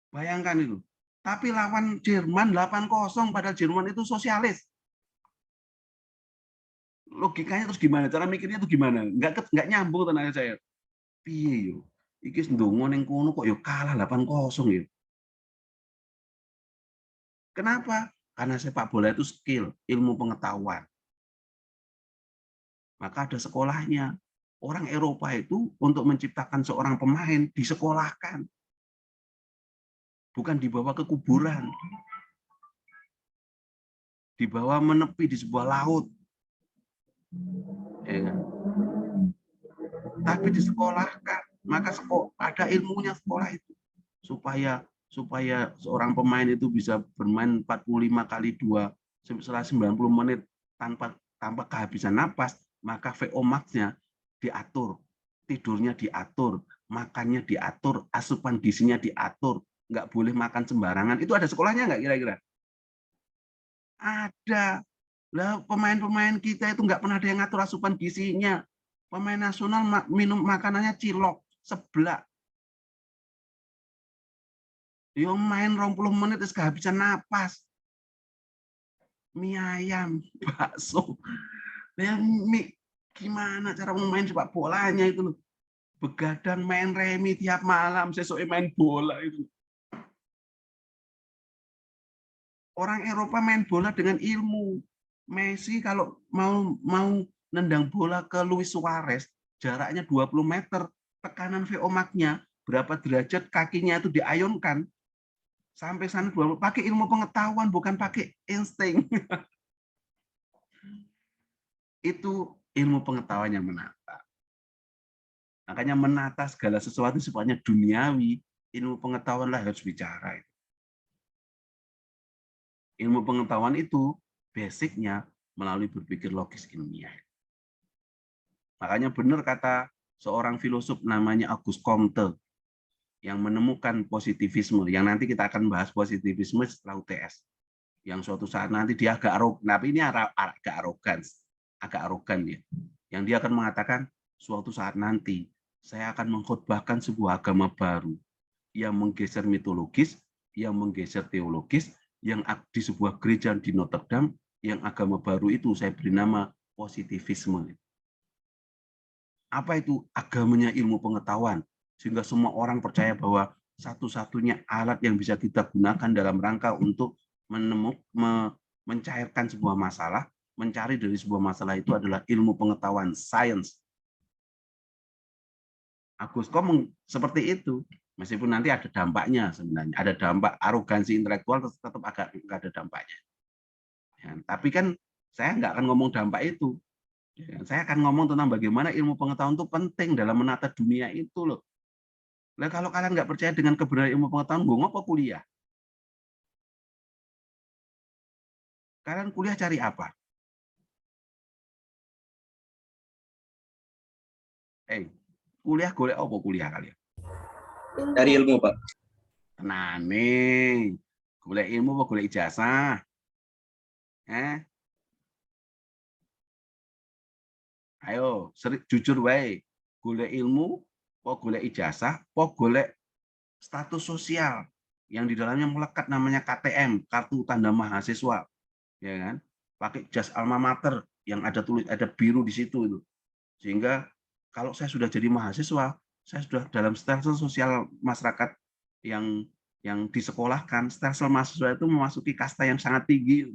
Speaker 1: Bayangkan itu. Tapi lawan Jerman 8-0, padahal Jerman itu sosialis. Logikanya terus gimana? Cara mikirnya itu gimana? Nggak nyambung tenaga saya. Piye yo? Iki ndonga ning kono kok yo kalah 8-0 yo. Kenapa? Karena sepak bola itu skill, ilmu pengetahuan. Maka ada sekolahnya. Orang Eropa itu untuk menciptakan seorang pemain disekolahkan. Bukan dibawa ke kuburan. Dibawa menepi di sebuah laut. Ya kan? Tapi disekolahkan, maka ada ilmunya sekolah itu supaya seorang pemain itu bisa bermain 45 kali 2 setelah 90 menit tanpa kehabisan napas, maka VO max-nya diatur, tidurnya diatur, makannya diatur, asupan gizinya diatur, nggak boleh makan sembarangan. Itu ada sekolahnya nggak kira-kira? Ada. Lah pemain-pemain kita itu nggak pernah ada yang ngatur asupan gizinya. Pemain nasional minum makanannya cilok, seblak. Yo main 20 menit terus kehabisan napas. Mie ayam, bakso. Ya, gimana cara main sepak bolanya itu loh. Begadang main remi tiap malam, sesuk main bola itu. Orang Eropa main bola dengan ilmu. Messi kalau mau nendang bola ke Luis Suarez, jaraknya 20 meter, tekanan VO max-nya berapa derajat kakinya itu diayunkan sampai sana 20, pakai ilmu pengetahuan bukan pakai insting. Itu ilmu pengetahuan yang menata. Makanya menata segala sesuatu sifatnya duniawi, ilmu pengetahuanlah harus bicara. Ilmu pengetahuan itu basicnya melalui berpikir logis ilmiah. Makanya benar kata seorang filosof namanya Auguste Comte yang menemukan positivisme, yang nanti kita akan bahas positivisme setelah UTS. Yang suatu saat nanti dia agak arogan, tapi ini agak arogan ya. Yang dia akan mengatakan suatu saat nanti saya akan mengkhotbahkan sebuah agama baru yang menggeser mitologis, yang menggeser teologis, yang di sebuah gereja di Notre Dame, yang agama baru itu saya beri nama positivisme. Apa itu? Agamanya ilmu pengetahuan, sehingga semua orang percaya bahwa satu-satunya alat yang bisa kita gunakan dalam rangka untuk mencairkan sebuah masalah, mencari dari sebuah masalah itu adalah ilmu pengetahuan, science. Auguste Comte seperti itu, meskipun nanti ada dampaknya sebenarnya, ada dampak arogansi intelektual tetap agak ada dampaknya. Ya, tapi kan saya nggak akan ngomong dampak itu. Ya, saya akan ngomong tentang bagaimana ilmu pengetahuan itu penting dalam menata dunia itu loh. Nah, kalau kalian nggak percaya dengan kebenaran ilmu pengetahuan, gue ngapa kuliah? Kalian kuliah cari apa? Kuliah golek apa kuliah kalian?
Speaker 4: Dari ilmu, Pak.
Speaker 1: Nah, nih, golek ilmu apa golek ijazah? Ayo, jujur wae. Golek ilmu, apa golek ijazah, apa golek status sosial yang di dalamnya melekat namanya KTM, kartu tanda mahasiswa, ya kan? Pakai jas alma mater yang ada biru di situ itu. Sehingga kalau saya sudah jadi mahasiswa, saya sudah dalam stelsel sosial masyarakat yang disekolahkan, stelsel mahasiswa itu memasuki kasta yang sangat tinggi.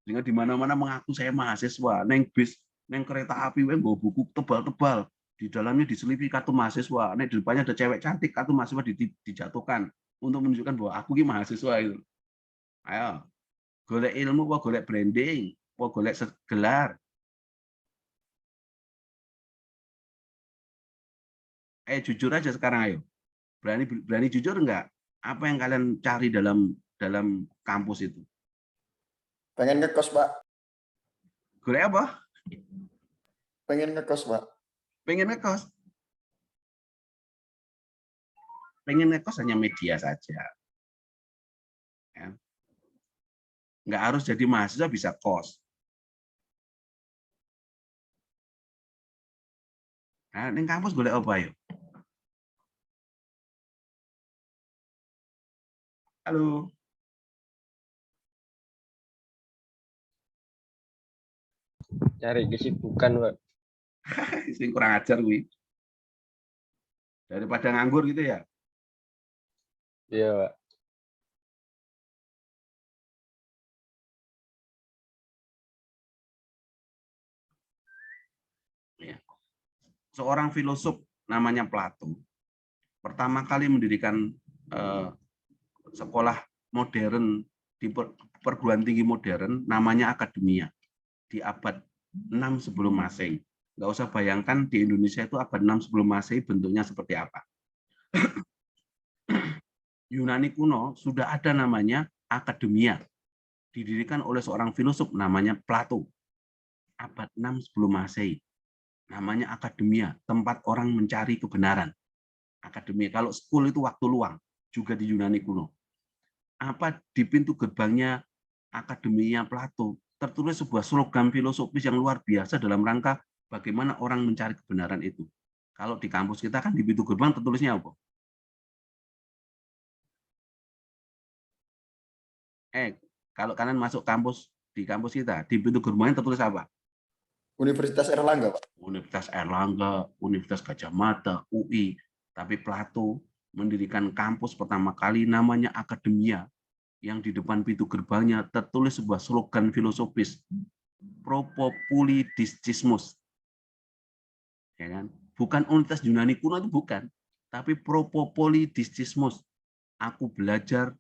Speaker 1: Sehingga di mana-mana mengaku saya mahasiswa, neng bis, neng kereta api, bawa buku tebal-tebal, di dalamnya diselipi kartu mahasiswa, neng di depannya ada cewek cantik, kartu mahasiswa dijatuhkan untuk menunjukkan bahwa aku ini mahasiswa itu. Ayo, golek ilmu, golek branding, golek gelar. Jujur aja sekarang, ayo. Berani jujur enggak? Apa yang kalian cari dalam kampus itu?
Speaker 4: Pengen ngekos, Pak.
Speaker 1: Golek apa?
Speaker 4: Pengen ngekos, Pak.
Speaker 1: Pengen ngekos. Pengen ngekos hanya media saja. Ya. Nggak harus jadi mahasiswa bisa kos. Nah, ini kampus golek apa yuk? Halo.
Speaker 5: Cari kesibukan, Pak.
Speaker 1: Sing kurang ajar gue. Daripada nganggur gitu ya.
Speaker 5: Iya, Pak.
Speaker 1: Ya. Seorang filosof namanya Plato pertama kali mendirikan sekolah modern di perguruan tinggi modern namanya Akademia di abad 6 sebelum Masehi. Nggak usah bayangkan di Indonesia itu abad 6 sebelum Masehi bentuknya seperti apa. Yunani kuno sudah ada namanya Akademia, didirikan oleh seorang filosof namanya Plato. Abad 6 sebelum Masehi. Namanya Akademia, tempat orang mencari kebenaran. Akademia, kalau school itu waktu luang, juga di Yunani kuno. Apa di pintu gerbangnya Akademia Plato tertulis sebuah slogan filosofis yang luar biasa dalam rangka bagaimana orang mencari kebenaran itu. Kalau di kampus kita kan di pintu gerbang tertulisnya apa? Kalau kalian masuk kampus di kampus kita, di pintu gerbangnya tertulis apa?
Speaker 4: Universitas Erlangga, Pak.
Speaker 1: Universitas Erlangga, Universitas Gajah Mada, UI. Tapi Plato mendirikan kampus pertama kali namanya Akademia. yang di depan pintu gerbangnya tertulis sebuah slogan filosofis, Pro Populi Discismus. Ya kan? Bukan Universitas Yunani kuno itu bukan, tapi Pro Populi Discismus. Aku belajar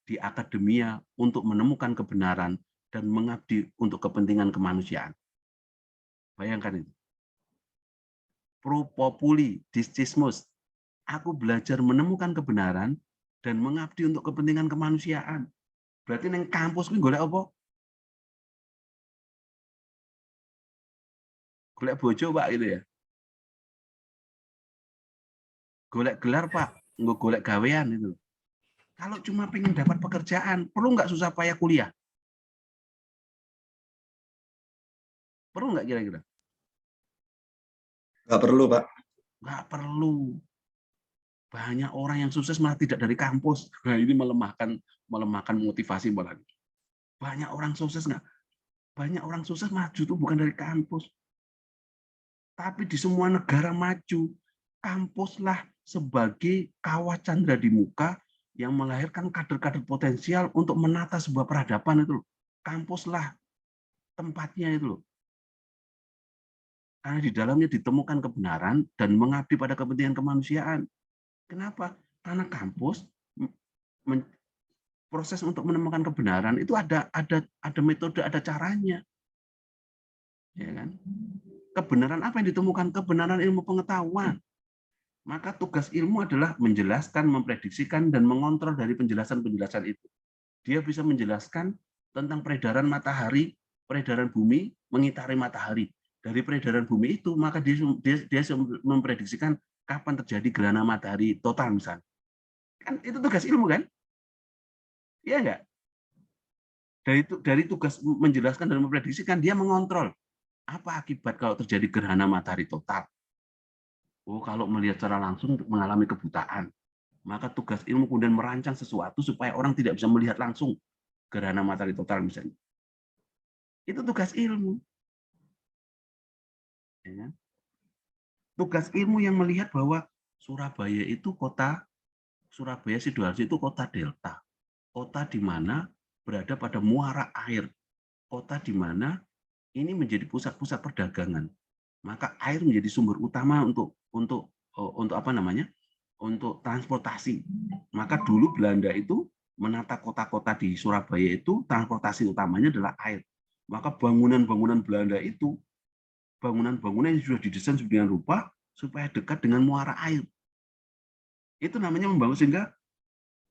Speaker 1: di akademia untuk menemukan kebenaran dan mengabdi untuk kepentingan kemanusiaan. Bayangkan itu. Pro Populi Discismus. Aku belajar menemukan kebenaran dan mengabdi untuk kepentingan kemanusiaan. Berarti neng kampus kuwi golek apa? Golek bojo, Pak, gitu ya. Golek gelar, Pak. Nggak golek gawean itu. Kalau cuma pengen dapat pekerjaan, perlu nggak susah payah kuliah? Perlu nggak kira-kira?
Speaker 4: Nggak perlu, Pak.
Speaker 1: Nggak perlu. Banyak orang yang sukses malah tidak dari kampus. Nah, ini melemahkan motivasi malah. Banyak orang sukses malah justru bukan dari kampus. Tapi di semua negara maju, kampuslah sebagai kawah candra di muka yang melahirkan kader-kader potensial untuk menata sebuah peradaban itu. Kampuslah tempatnya itu loh. Karena di dalamnya ditemukan kebenaran dan mengabdi pada kepentingan kemanusiaan. Kenapa? Karena kampus proses untuk menemukan kebenaran itu ada metode, ada caranya. Ya kan? Kebenaran apa yang ditemukan? Kebenaran ilmu pengetahuan. Maka tugas ilmu adalah menjelaskan, memprediksikan, dan mengontrol dari penjelasan-penjelasan itu. Dia bisa menjelaskan tentang peredaran matahari, peredaran bumi, mengitari matahari. Dari peredaran bumi itu, maka dia memprediksikan kapan terjadi gerhana matahari total misalnya. Kan itu tugas ilmu kan? Iya enggak? Dari tugas menjelaskan dan memprediksikan, dia mengontrol. Apa akibat kalau terjadi gerhana matahari total? Oh, kalau melihat secara langsung mengalami kebutaan. Maka tugas ilmu kemudian merancang sesuatu supaya orang tidak bisa melihat langsung gerhana matahari total misalnya. Itu tugas ilmu. Ya. Tugas ilmu yang melihat bahwa Surabaya Sidoarjo itu kota delta. Kota di mana berada pada muara air. Kota di mana ini menjadi pusat-pusat perdagangan. Maka air menjadi sumber utama untuk apa namanya? Untuk transportasi. Maka dulu Belanda itu menata kota-kota di Surabaya itu transportasi utamanya adalah air. Maka bangunan-bangunan Belanda itu bangunan-bangunan yang sudah didesain sedemikian rupa supaya dekat dengan muara air. Itu namanya membangun sehingga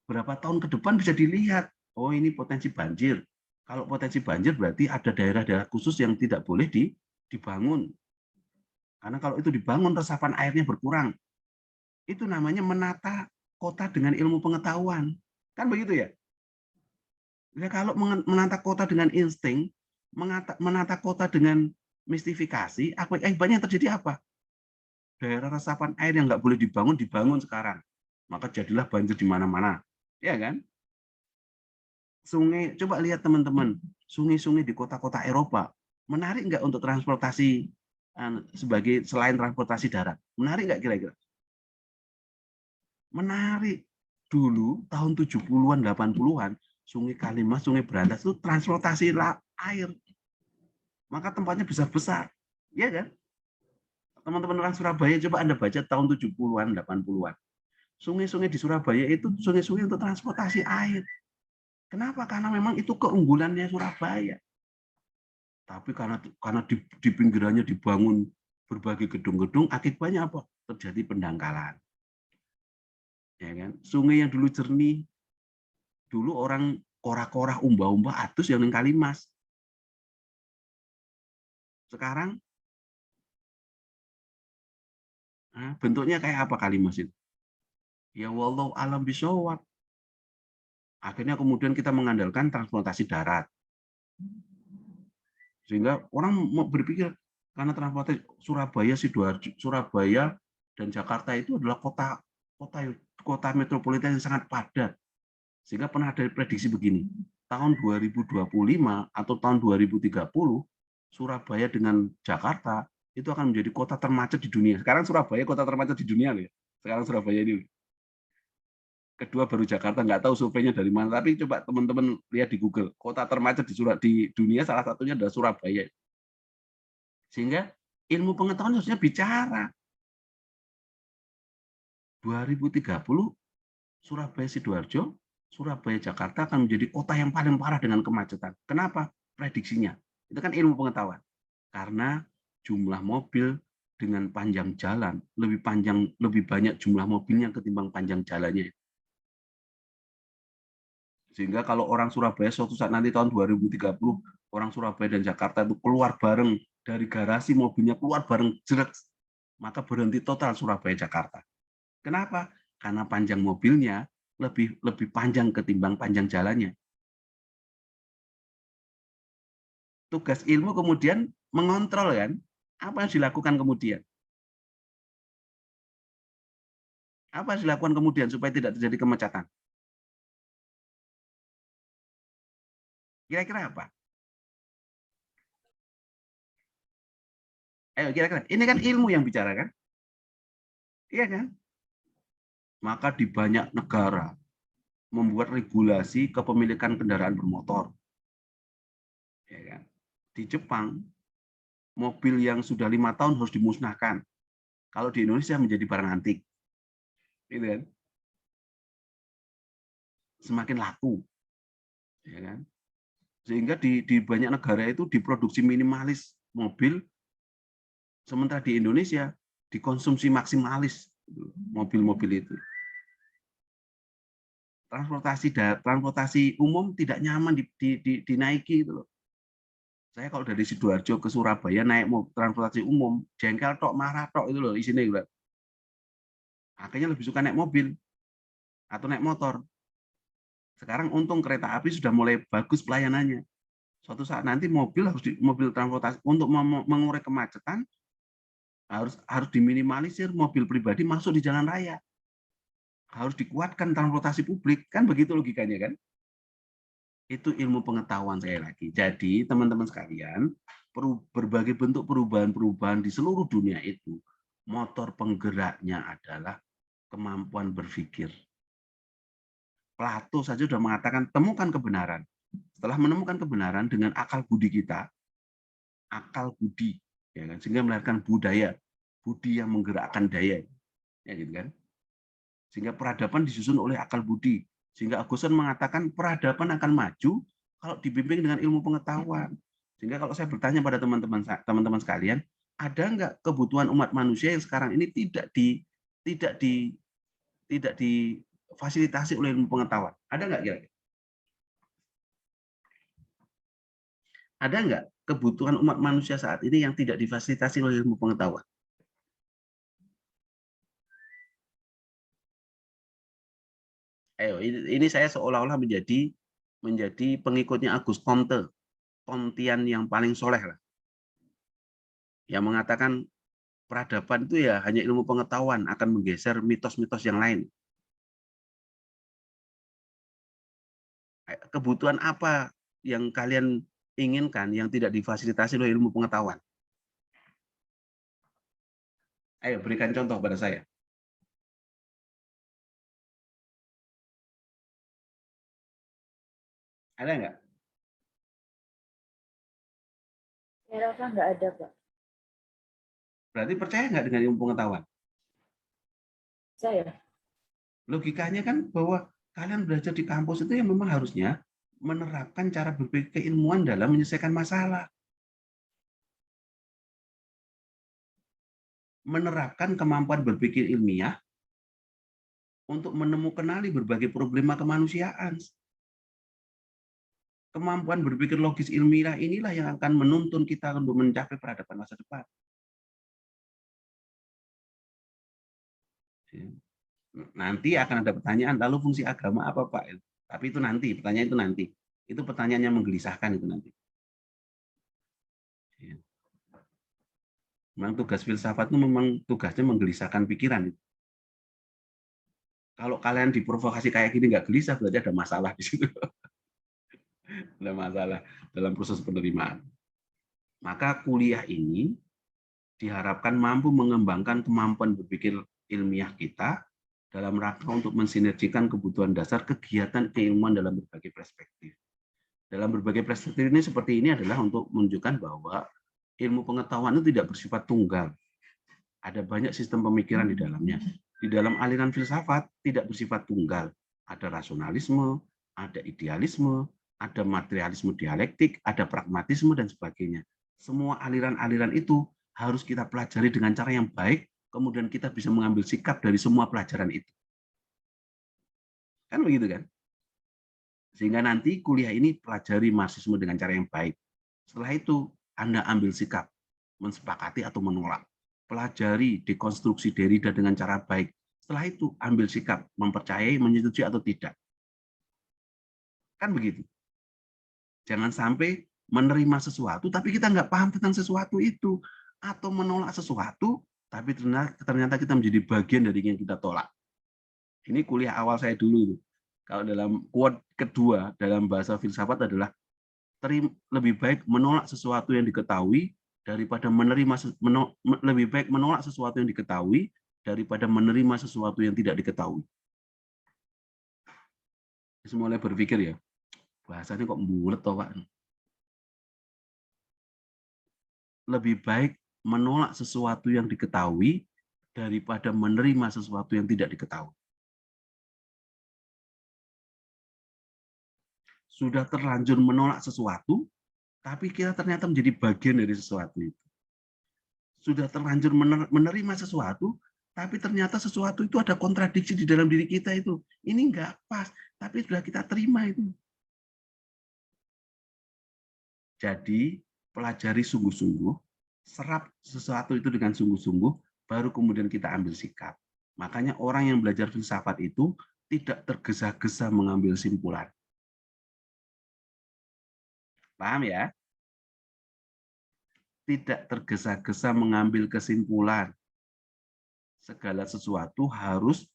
Speaker 1: berapa tahun ke depan bisa dilihat, oh ini potensi banjir. Kalau potensi banjir berarti ada daerah-daerah khusus yang tidak boleh dibangun. Karena kalau itu dibangun resapan airnya berkurang. Itu namanya menata kota dengan ilmu pengetahuan. Kan begitu ya? Ya kalau menata kota dengan insting, menata kota dengan mistifikasi, akibatnya yang terjadi apa? Daerah resapan air yang nggak boleh dibangun sekarang. Maka jadilah banjir di mana-mana. Ya kan? Sungai, coba lihat teman-teman, sungai-sungai di kota-kota Eropa, menarik nggak untuk transportasi selain transportasi darat? Menarik nggak kira-kira? Menarik. Dulu, tahun 70-an, 80-an, Sungai Kalimas, Sungai Berantas itu transportasi air. Maka tempatnya besar-besar. Ya kan? Teman-teman orang Surabaya, coba Anda baca tahun 70-an, 80-an. Sungai-sungai di Surabaya itu sungai-sungai untuk transportasi air. Kenapa? Karena memang itu keunggulannya Surabaya. Tapi karena di pinggirannya dibangun berbagai gedung-gedung, akibatnya apa? Terjadi pendangkalan. Ya kan? Sungai yang dulu jernih, dulu orang korah-korah, umbah-umbah atus yang di Kalimas. Sekarang bentuknya kayak apa Kalimas itu? Ya wallahu alam bisawab. Akhirnya kemudian kita mengandalkan transportasi darat. Sehingga orang berpikir karena transportasi Surabaya, Sidoarjo, Surabaya dan Jakarta itu adalah kota metropolitan yang sangat padat. Sehingga pernah ada prediksi begini, tahun 2025 atau tahun 2030 Surabaya dengan Jakarta itu akan menjadi kota termacet di dunia. Sekarang Surabaya kota termacet di dunia loh ya. Sekarang Surabaya ini. kedua baru Jakarta, nggak tahu surveinya dari mana, tapi coba teman-teman lihat di Google, kota termacet di dunia salah satunya adalah Surabaya. Sehingga ilmu pengetahuan harusnya bicara. 2030 Surabaya Sidoarjo, Surabaya Jakarta akan menjadi kota yang paling parah dengan kemacetan. Kenapa? Prediksinya. Itu kan ilmu pengetahuan. Karena jumlah mobil dengan panjang jalan lebih banyak jumlah mobilnya ketimbang panjang jalannya. Sehingga kalau orang Surabaya suatu saat nanti tahun 2030, orang Surabaya dan Jakarta itu keluar bareng dari garasi, mobilnya keluar bareng, jerak, maka berhenti total Surabaya Jakarta. Kenapa? Karena panjang mobilnya lebih panjang ketimbang panjang jalannya. Tugas ilmu kemudian mengontrol kan, apa yang dilakukan kemudian? Apa yang dilakukan kemudian supaya tidak terjadi kemacetan? Kira-kira apa? Ayo kira-kira. Ini kan ilmu yang bicara kan? Iya kan? Maka di banyak negara membuat regulasi kepemilikan kendaraan bermotor. Ya kan? Di Jepang, mobil yang sudah 5 tahun harus dimusnahkan. Kalau di Indonesia menjadi barang antik. Gitu kan? Semakin laku. Ya kan? Sehingga di banyak negara itu diproduksi minimalis mobil, sementara di Indonesia dikonsumsi maksimalis mobil-mobil itu. Transportasi umum tidak nyaman dinaiki itu loh. Saya kalau dari Sidoarjo ke Surabaya naik transportasi umum, jengkel tok, marah tok itu loh isinya gitu. Akhirnya lebih suka naik mobil atau naik motor. Sekarang untung kereta api sudah mulai bagus pelayanannya. Suatu saat nanti mobil transportasi untuk mengurai kemacetan harus diminimalisir, mobil pribadi masuk di jalan raya. Harus dikuatkan transportasi publik, kan begitu logikanya kan? Itu ilmu pengetahuan saya lagi. Jadi teman-teman sekalian, berbagai bentuk perubahan-perubahan di seluruh dunia itu, motor penggeraknya adalah kemampuan berpikir. Plato saja sudah mengatakan temukan kebenaran. Setelah menemukan kebenaran dengan akal budi kita, akal budi, ya kan, sehingga melahirkan budaya, budi yang menggerakkan daya, ya gitu kan. Sehingga peradaban disusun oleh akal budi. Sehingga Augustine mengatakan peradaban akan maju kalau dibimbing dengan ilmu pengetahuan. Sehingga kalau saya bertanya pada teman-teman sekalian, ada nggak kebutuhan umat manusia yang sekarang ini tidak difasilitasi oleh ilmu pengetahuan? Ada nggak kira-kira? Ada nggak kebutuhan umat manusia saat ini yang tidak difasilitasi oleh ilmu pengetahuan? Ayo, ini saya seolah-olah menjadi pengikutnya Auguste Comte, Comtean yang paling soleh lah, yang mengatakan peradaban itu ya hanya ilmu pengetahuan akan menggeser mitos-mitos yang lain. Kebutuhan apa yang kalian inginkan yang tidak difasilitasi oleh ilmu pengetahuan? Ayo berikan contoh pada saya. Ada nggak?
Speaker 6: Saya rasa nggak ada, Pak.
Speaker 1: Berarti percaya nggak dengan ilmu pengetahuan?
Speaker 6: Saya.
Speaker 1: Logikanya kan bahwa kalian belajar di kampus itu yang memang harusnya menerapkan cara berpikir keilmuan dalam menyelesaikan masalah. Menerapkan kemampuan berpikir ilmiah untuk menemukan berbagai problema kemanusiaan. Kemampuan berpikir logis ilmiah inilah yang akan menuntun kita untuk mencapai peradaban masa depan. Nanti akan ada pertanyaan, lalu fungsi agama apa, Pak? Tapi itu nanti, pertanyaan itu nanti. Itu pertanyaan yang menggelisahkan itu nanti. Memang tugas filsafat itu memang tugasnya menggelisahkan pikiran. Kalau kalian diprovokasi kayak gini nggak gelisah, berarti ada masalah di situ. Ada masalah dalam proses penerimaan. Maka kuliah ini diharapkan mampu mengembangkan kemampuan berpikir ilmiah kita dalam rangka untuk mensinergikan kebutuhan dasar kegiatan keilmuan dalam berbagai perspektif. Dalam berbagai perspektif ini seperti ini adalah untuk menunjukkan bahwa ilmu pengetahuan itu tidak bersifat tunggal. Ada banyak sistem pemikiran di dalamnya. Di dalam aliran filsafat tidak bersifat tunggal. Ada rasionalisme, ada idealisme, ada materialisme dialektik, ada pragmatisme, dan sebagainya. Semua aliran-aliran itu harus kita pelajari dengan cara yang baik, kemudian kita bisa mengambil sikap dari semua pelajaran itu. Kan begitu kan? Sehingga nanti kuliah ini pelajari marxisme dengan cara yang baik. Setelah itu, Anda ambil sikap, mensepakati atau menolak. Pelajari dekonstruksi Derrida dengan cara baik. Setelah itu, ambil sikap, mempercayai, menyetujui atau tidak. Kan begitu. Jangan sampai menerima sesuatu, tapi kita nggak paham tentang sesuatu itu. Atau menolak sesuatu, tapi ternyata kita menjadi bagian dari yang kita tolak. Ini kuliah awal saya dulu. Kalau dalam quote kedua dalam bahasa filsafat adalah lebih baik menolak sesuatu yang diketahui daripada lebih baik menolak sesuatu yang diketahui daripada menerima sesuatu yang tidak diketahui. Mulai berpikir ya, bahasanya kok bulet toh Pak. Lebih baik menolak sesuatu yang diketahui daripada menerima sesuatu yang tidak diketahui. Sudah terlanjur menolak sesuatu, tapi kita ternyata menjadi bagian dari sesuatu itu. Sudah terlanjur menerima sesuatu, tapi ternyata sesuatu itu ada kontradiksi di dalam diri kita itu. Ini enggak pas, tapi sudah kita terima itu. Jadi, pelajari sungguh-sungguh, serap sesuatu itu dengan sungguh-sungguh, baru kemudian kita ambil sikap. Makanya orang yang belajar filsafat itu tidak tergesa-gesa mengambil simpulan. Paham ya? Tidak tergesa-gesa mengambil kesimpulan. Segala sesuatu harus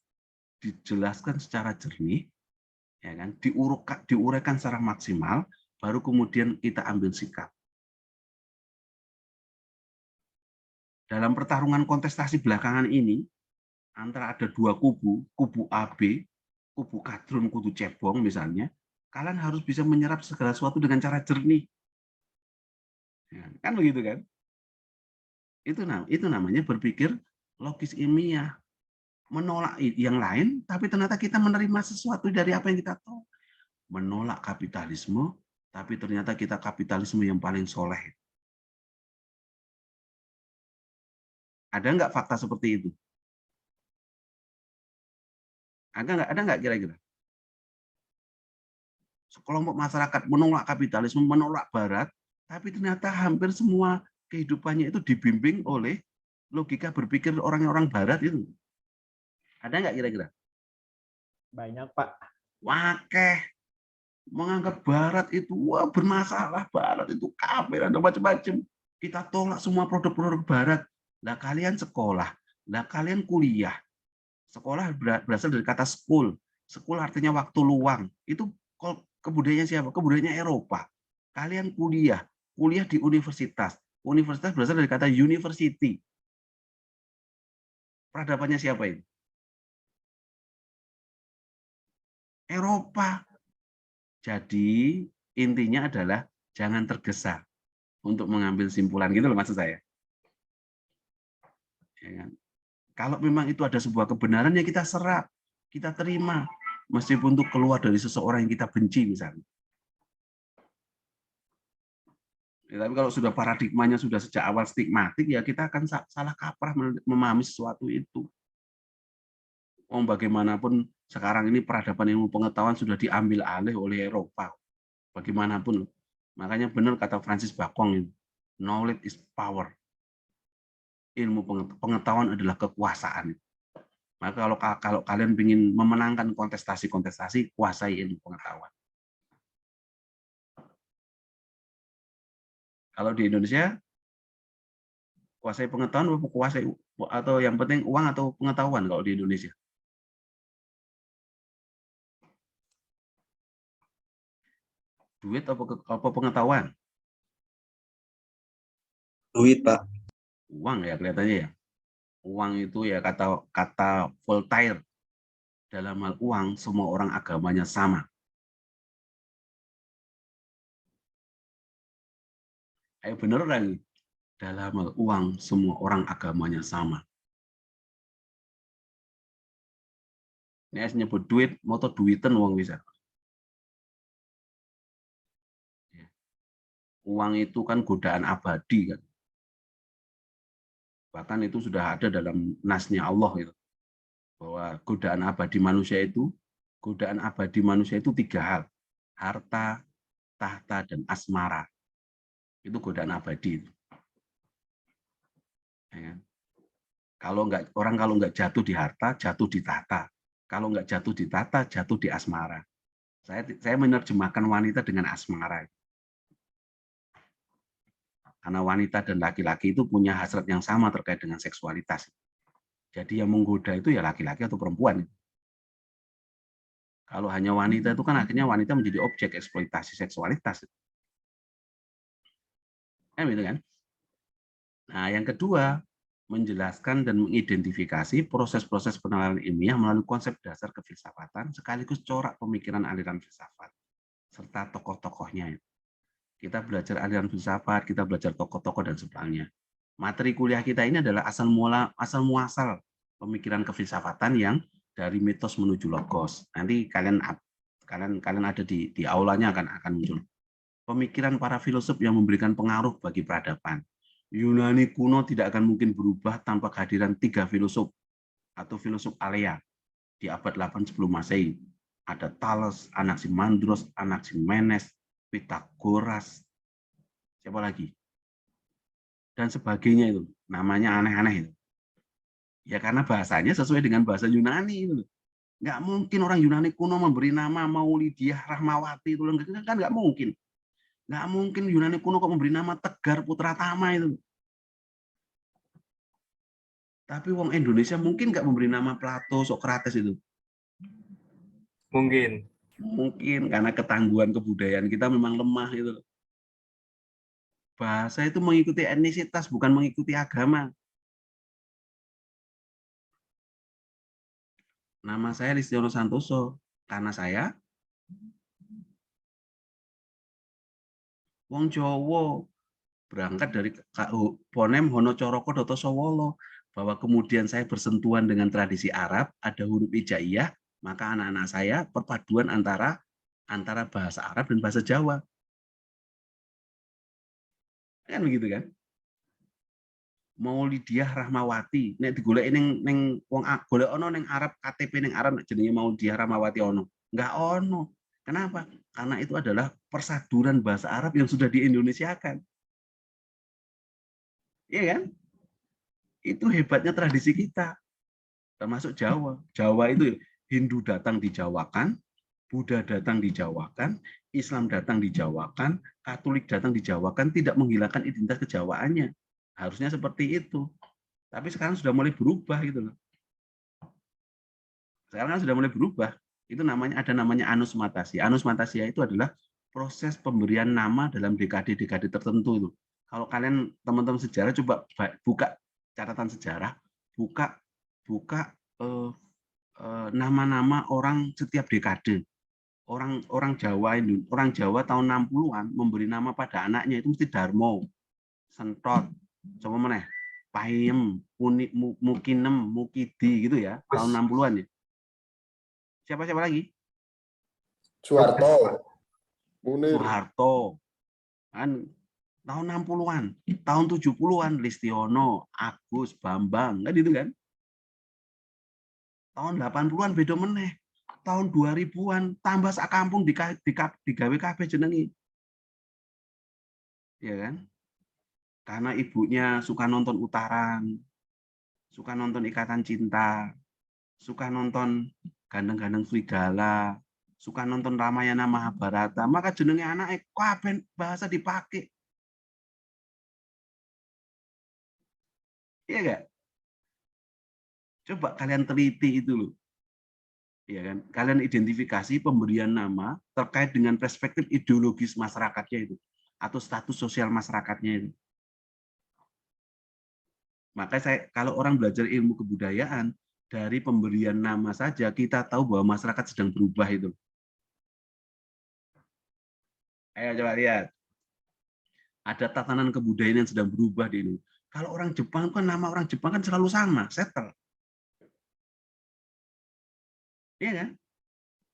Speaker 1: dijelaskan secara jernih, ya kan? Diuraikan secara maksimal, baru kemudian kita ambil sikap. Dalam pertarungan kontestasi belakangan ini, antara ada dua kubu, kubu AB, kubu kadrun, kubu cebong misalnya, kalian harus bisa menyerap segala sesuatu dengan cara jernih. Ya, kan begitu kan? Itu namanya berpikir logis ilmiah. Menolak yang lain, tapi ternyata kita menerima sesuatu dari apa yang kita tahu. Menolak kapitalisme, tapi ternyata kita kapitalisme yang paling soleh. Ada nggak fakta seperti itu? Ada nggak kira-kira? Sekelompok masyarakat menolak kapitalisme, menolak Barat, tapi ternyata hampir semua kehidupannya itu dibimbing oleh logika berpikir orang-orang Barat itu. Ada nggak kira-kira?
Speaker 3: Banyak, Pak.
Speaker 1: Wakeh. Menganggap Barat itu wah bermasalah, Barat itu kafir, ada macam-macam. Kita tolak semua produk-produk Barat. Lah kalian sekolah, lah kalian kuliah. Sekolah berasal dari kata school. School artinya waktu luang. Itu kebudayaan siapa? Kebudayaan Eropa. Kalian kuliah di universitas. Universitas berasal dari kata university. Peradabannya siapa ini? Eropa. Jadi intinya adalah jangan tergesa untuk mengambil simpulan, gitu loh maksud saya. Ya kan? Kalau memang itu ada sebuah kebenaran, ya kita serap, kita terima, meskipun untuk keluar dari seseorang yang kita benci misalnya. Ya, tapi kalau sudah paradigmanya sudah sejak awal stigmatik, ya kita akan salah kaprah memahami sesuatu itu. Bagaimanapun sekarang ini peradaban ilmu pengetahuan sudah diambil alih oleh Eropa. Bagaimanapun. Makanya benar kata Francis Bacon, knowledge is power. Ilmu pengetahuan adalah kekuasaan. Maka kalau kalian ingin memenangkan kontestasi-kontestasi, kuasai ilmu pengetahuan. Kalau di Indonesia, kuasai pengetahuan atau yang penting uang atau pengetahuan kalau di Indonesia? Duit apa pengetahuan?
Speaker 4: Duit, Pak.
Speaker 1: Uang ya kelihatannya ya. Uang itu ya kata Voltaire. dalam hal uang, semua orang agamanya sama. Ayo bener lagi. Dalam hal uang, semua orang agamanya sama. Ini saya nyebut duit, moto duiten uang bisa. Uang itu kan godaan abadi kan. Bahkan itu sudah ada dalam nasnya Allah itu. Bahwa godaan abadi manusia itu 3 hal. Harta, tahta, dan asmara. Itu godaan abadi. Ya. Kalau nggak jatuh di harta, jatuh di tahta. Kalau nggak jatuh di tahta, jatuh di asmara. Saya menerjemahkan wanita dengan asmara. Karena wanita dan laki-laki itu punya hasrat yang sama terkait dengan seksualitas. Jadi yang menggoda itu ya laki-laki atau perempuan. Kalau hanya wanita itu kan akhirnya wanita menjadi objek eksploitasi seksualitas. Gitu kan? Nah, yang kedua, menjelaskan dan mengidentifikasi proses-proses penelitian ilmiah melalui konsep dasar kefilsafatan sekaligus corak pemikiran aliran filsafat serta tokoh-tokohnya. Kita belajar aliran filsafat, kita belajar tokoh-tokoh dan sebagainya. Materi kuliah kita ini adalah asal muasal pemikiran kefilsafatan yang dari mitos menuju logos. Nanti kalian ada di aulanya akan muncul. Pemikiran para filosof yang memberikan pengaruh bagi peradaban. Yunani kuno tidak akan mungkin berubah tanpa kehadiran 3 filosof atau filosof alea di abad 8 sebelum Masehi. Ada Thales, Anaximandros, Anaximenes, Pythagoras, siapa lagi? Dan sebagainya itu. Namanya aneh-aneh itu. Ya karena bahasanya sesuai dengan bahasa Yunani itu. Nggak mungkin orang Yunani kuno memberi nama Maulidiah Rahmawati itu kan nggak mungkin. Nggak mungkin Yunani kuno kok memberi nama Tegar Putra Tama itu. Tapi wong Indonesia mungkin nggak memberi nama Plato, Sokrates itu.
Speaker 2: Mungkin.
Speaker 1: Mungkin karena ketangguhan kebudayaan kita memang lemah itu. Bahasa itu mengikuti etnisitas, bukan mengikuti agama. Nama saya Listiono Santoso. Karena saya wong Jawa, berangkat dari Ponem Honocoroko Doto Sowolo, bahwa kemudian saya bersentuhan dengan tradisi Arab, ada huruf hijaiyah, maka anak-anak saya perpaduan antara bahasa Arab dan bahasa Jawa. Kan begitu kan? Maulidiah Rahmawati, nek digoleki ning wong golek ono ning Arab, KTP ning Arab jenenge Maulidiah Rahmawati ono. Enggak ono. Kenapa? Karena itu adalah persaduran bahasa Arab yang sudah di-Indonesiakan. Iya kan? Itu hebatnya tradisi kita. Termasuk Jawa. Jawa itu Hindu datang dijawakan, Buddha datang dijawakan, Islam datang dijawakan, Katolik datang dijawakan, tidak menghilangkan identitas kejawaannya. Harusnya seperti itu. Tapi sekarang sudah mulai berubah gitu loh. Sekarang kan sudah mulai berubah. Itu ada namanya anusmatasia. Anusmatasia itu adalah proses pemberian nama dalam dekade-dekade tertentu itu. Kalau kalian teman-teman sejarah coba buka catatan sejarah, buka nama-nama orang setiap dekade. Orang Jawa tahun 60-an memberi nama pada anaknya itu mesti Darmo, Sentot, coba mana? Payem, Mukinem, Mukidi gitu ya, tahun 60-an ya. Siapa lagi?
Speaker 4: Soeharto, Munir.
Speaker 1: Soeharto. Kan tahun 60-an, tahun 70-an Listiono, Agus, Bambang, kan itu kan? Tahun 80-an beda meneh. Tahun 2000-an tambah sak kampung digawe kabeh jenengi. Ya kan? Karena ibunya suka nonton Utaran, suka nonton Ikatan Cinta, suka nonton Gandeng-Gandeng Serigala, suka nonton Ramayana Mahabharata, maka jenenge anake kabeh bahasa dipakai. Iya enggak? Coba kalian teliti itu loh. Ya kan? Kalian identifikasi pemberian nama terkait dengan perspektif ideologis masyarakatnya itu atau status sosial masyarakatnya itu. Maka kalau orang belajar ilmu kebudayaan, Dari pemberian nama saja kita tahu bahwa masyarakat sedang berubah itu. Ayo coba lihat. Ada tatanan kebudayaan yang sedang berubah di ini. Kalau orang Jepang kan nama orang Jepang kan selalu sama, settle. Iya kan?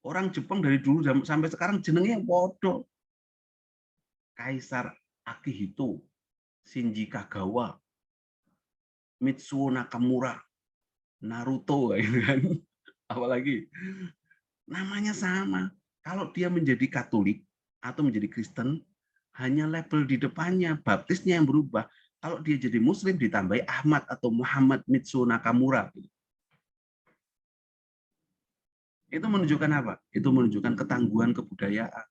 Speaker 1: Orang Jepang dari dulu sampai sekarang jenengnya bodoh. Kaisar Akihito, Shinji Kagawa, Mitsuo Nakamura, Naruto, gitu kan? Apalagi namanya sama. Kalau dia menjadi Katolik atau menjadi Kristen, hanya label di depannya, baptisnya yang berubah. Kalau dia jadi Muslim ditambahi Ahmad atau Muhammad Mitsuo Nakamura. Itu menunjukkan apa? Itu menunjukkan ketangguhan kebudayaan.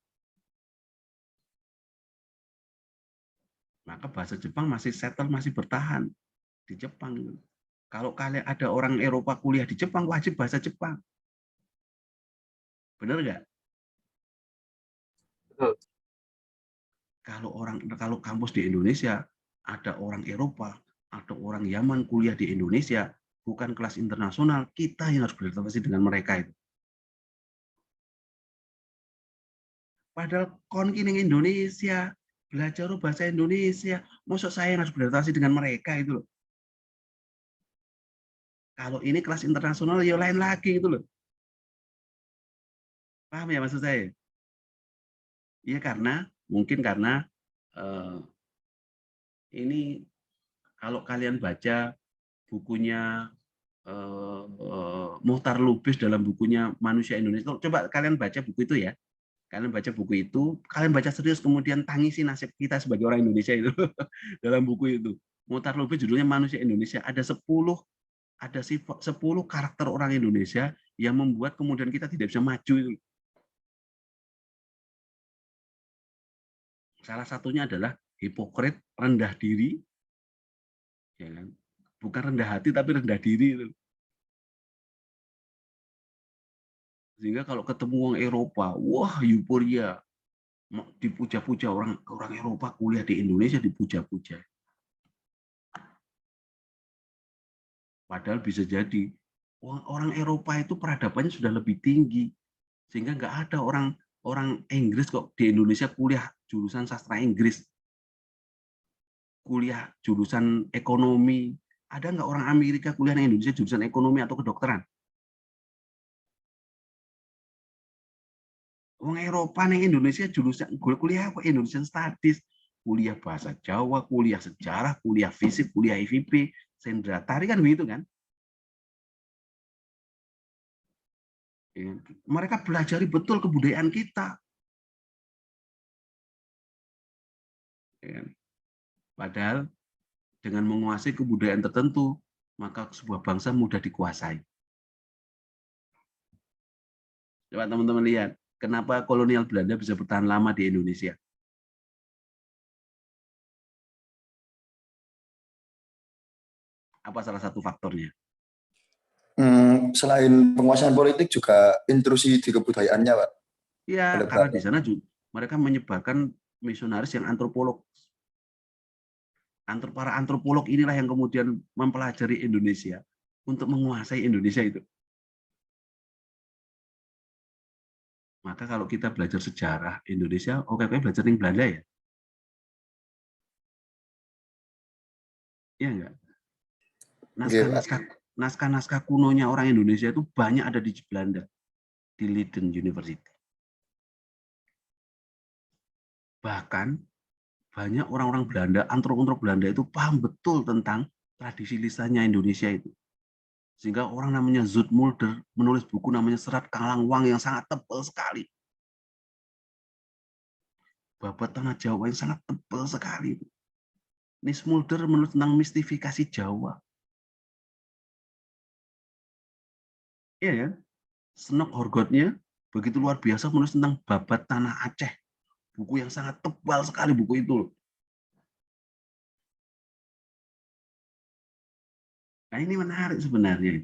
Speaker 1: Maka bahasa Jepang masih settle, masih bertahan di Jepang. Kalau kalian ada orang Eropa kuliah di Jepang, wajib bahasa Jepang. Benar nggak?
Speaker 2: Betul.
Speaker 1: Kalau kampus di Indonesia, ada orang Eropa, atau orang Yaman kuliah di Indonesia, bukan kelas internasional, kita yang harus beradaptasi dengan mereka itu. Padahal kon kining Indonesia, belajar bahasa Indonesia, maksud saya yang harus beradaptasi dengan mereka itu loh. Kalau ini kelas internasional ya lain lagi itu loh. Paham ya maksud saya? Iya mungkin karena ini kalau kalian baca bukunya Muhtar Lubis dalam bukunya Manusia Indonesia, coba kalian baca buku itu ya. Kalian baca buku itu, kalian baca serius, kemudian tangisi nasib kita sebagai orang Indonesia itu dalam buku itu. Muhtar Lubis judulnya Manusia Indonesia. Ada 10 karakter orang Indonesia yang membuat kemudian kita tidak bisa maju itu. Salah satunya adalah hipokrit, rendah diri, ya kan? Bukan rendah hati tapi rendah diri itu. Sehingga kalau ketemu orang Eropa, wah euforia, dipuja-puja orang Eropa kuliah di Indonesia dipuja-puja. Padahal bisa jadi orang Eropa itu peradabannya sudah lebih tinggi, sehingga nggak ada orang Inggris kok di Indonesia kuliah jurusan sastra Inggris, kuliah jurusan ekonomi. Ada nggak orang Amerika kuliah di Indonesia jurusan ekonomi atau kedokteran? Orang Eropa nih Indonesia jurusan kuliah apa? Indonesian Studies, kuliah bahasa Jawa, kuliah sejarah, kuliah fisik, kuliah IVP, sendra tari kan begitu kan? Mereka pelajari betul kebudayaan kita. Padahal dengan menguasai kebudayaan tertentu, maka sebuah bangsa mudah dikuasai. Coba teman-teman lihat. Kenapa kolonial Belanda bisa bertahan lama di Indonesia? Apa salah satu faktornya?
Speaker 4: Selain penguasaan politik juga intrusi di kebudayaannya, Pak.
Speaker 1: Ya, karena di sana juga mereka menyebarkan misionaris yang antropolog. Para antropolog inilah yang kemudian mempelajari Indonesia untuk menguasai Indonesia itu. Maka kalau kita belajar sejarah Indonesia, oke belajar yang Belanda ya? Iya enggak? Naskah-naskah kunonya orang Indonesia itu banyak ada di Belanda, di Leiden University. Bahkan banyak orang-orang Belanda, antropolog Belanda itu paham betul tentang tradisi lisannya Indonesia itu. Sehingga orang namanya Zoetmulder menulis buku namanya Serat Kalangwang yang sangat tebal sekali. Babat Tanah Jawa yang sangat tebal sekali. Nis Mulder menulis tentang mistifikasi Jawa. Iya ya. Senok Horgotnya begitu luar biasa menulis tentang Babat Tanah Aceh. Buku yang sangat tebal sekali buku itu. Nah ini menarik sebenarnya.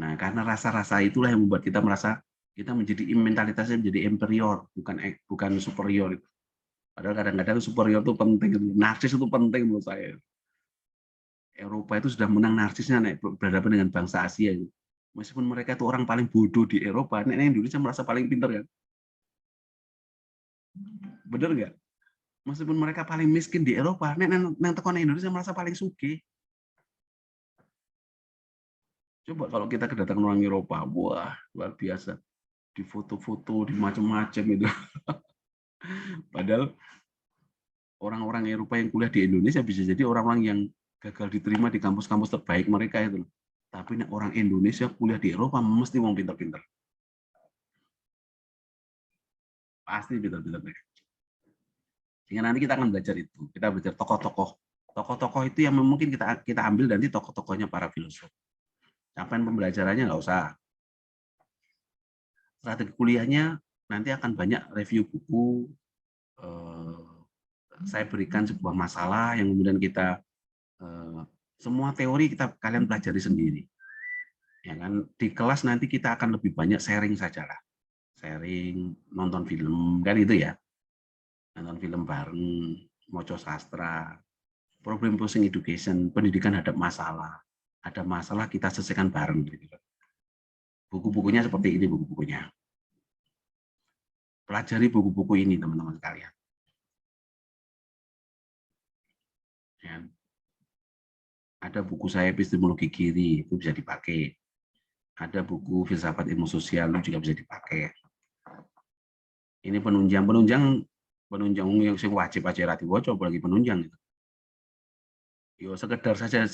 Speaker 1: Nah karena rasa-rasa itulah yang membuat kita merasa kita menjadi mentalitasnya menjadi inferior, bukan superior. Padahal kadang-kadang superior itu penting, narsis itu penting menurut saya. Eropa itu sudah menang narsisnya naik berhadapan dengan bangsa Asia itu. Meskipun mereka itu orang paling bodoh di Eropa, nek Indonesia merasa paling pintar kan? Bener nggak? Meskipun mereka paling miskin di Eropa, nek tekan Indonesia merasa paling sugih. Coba kalau kita kedatangan orang Eropa, wah luar biasa. Di foto-foto, di macam-macam itu. Padahal orang-orang Eropa yang kuliah di Indonesia bisa jadi orang-orang yang gagal diterima di kampus-kampus terbaik mereka itu. Tapi orang Indonesia kuliah di Eropa mesti wong pinter-pinter. Pasti pinter-pinter mereka. Sehingga nanti kita akan belajar itu. Kita belajar tokoh-tokoh. Tokoh-tokoh itu yang mungkin kita ambil nanti tokoh-tokohnya para filosof. Capaian pembelajarannya nggak usah. Strategi kuliahnya nanti akan banyak review buku. Saya berikan sebuah masalah yang kemudian kita semua teori kalian pelajari sendiri. Ya kan, di kelas nanti kita akan lebih banyak sharing saja lah. Sharing, nonton film, kan itu ya. Nonton film bareng, moco sastra, problem posing education, pendidikan hadap masalah. Ada masalah kita selesaikan bareng. Buku-bukunya seperti ini buku-bukunya. Pelajari buku-buku ini teman-teman sekalian. Ya. Ada buku saya epistemologi kiri, itu bisa dipakai. Ada buku filsafat ilmu sosial itu juga bisa dipakai. Ini penunjang yang wajib aja rati woco, apalagi penunjang itu. Yo sekedar saja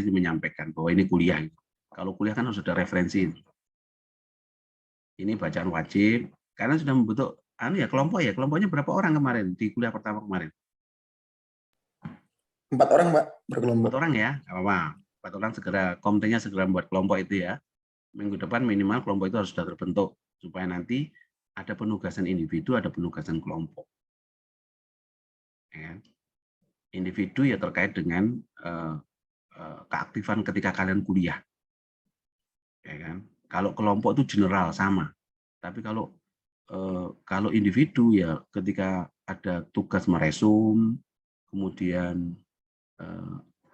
Speaker 1: itu menyampaikan bahwa ini kuliah. Kalau kuliah kan harus ada referensi. Ini bacaan wajib karena sudah membentuk kelompok ya. Kelompoknya berapa orang kemarin di kuliah pertama kemarin?
Speaker 4: 4 orang, Pak, berkelompok.
Speaker 1: 4 orang ya, nggak apa-apa. 4 orang komitennya segera membuat kelompok itu ya. Minggu depan minimal kelompok itu harus sudah terbentuk supaya nanti ada penugasan individu, ada penugasan kelompok. Ya. Individu ya terkait dengan keaktifan ketika kalian kuliah. Ya kan? Kalau kelompok itu general sama. Tapi kalau individu ya ketika ada tugas meresum, kemudian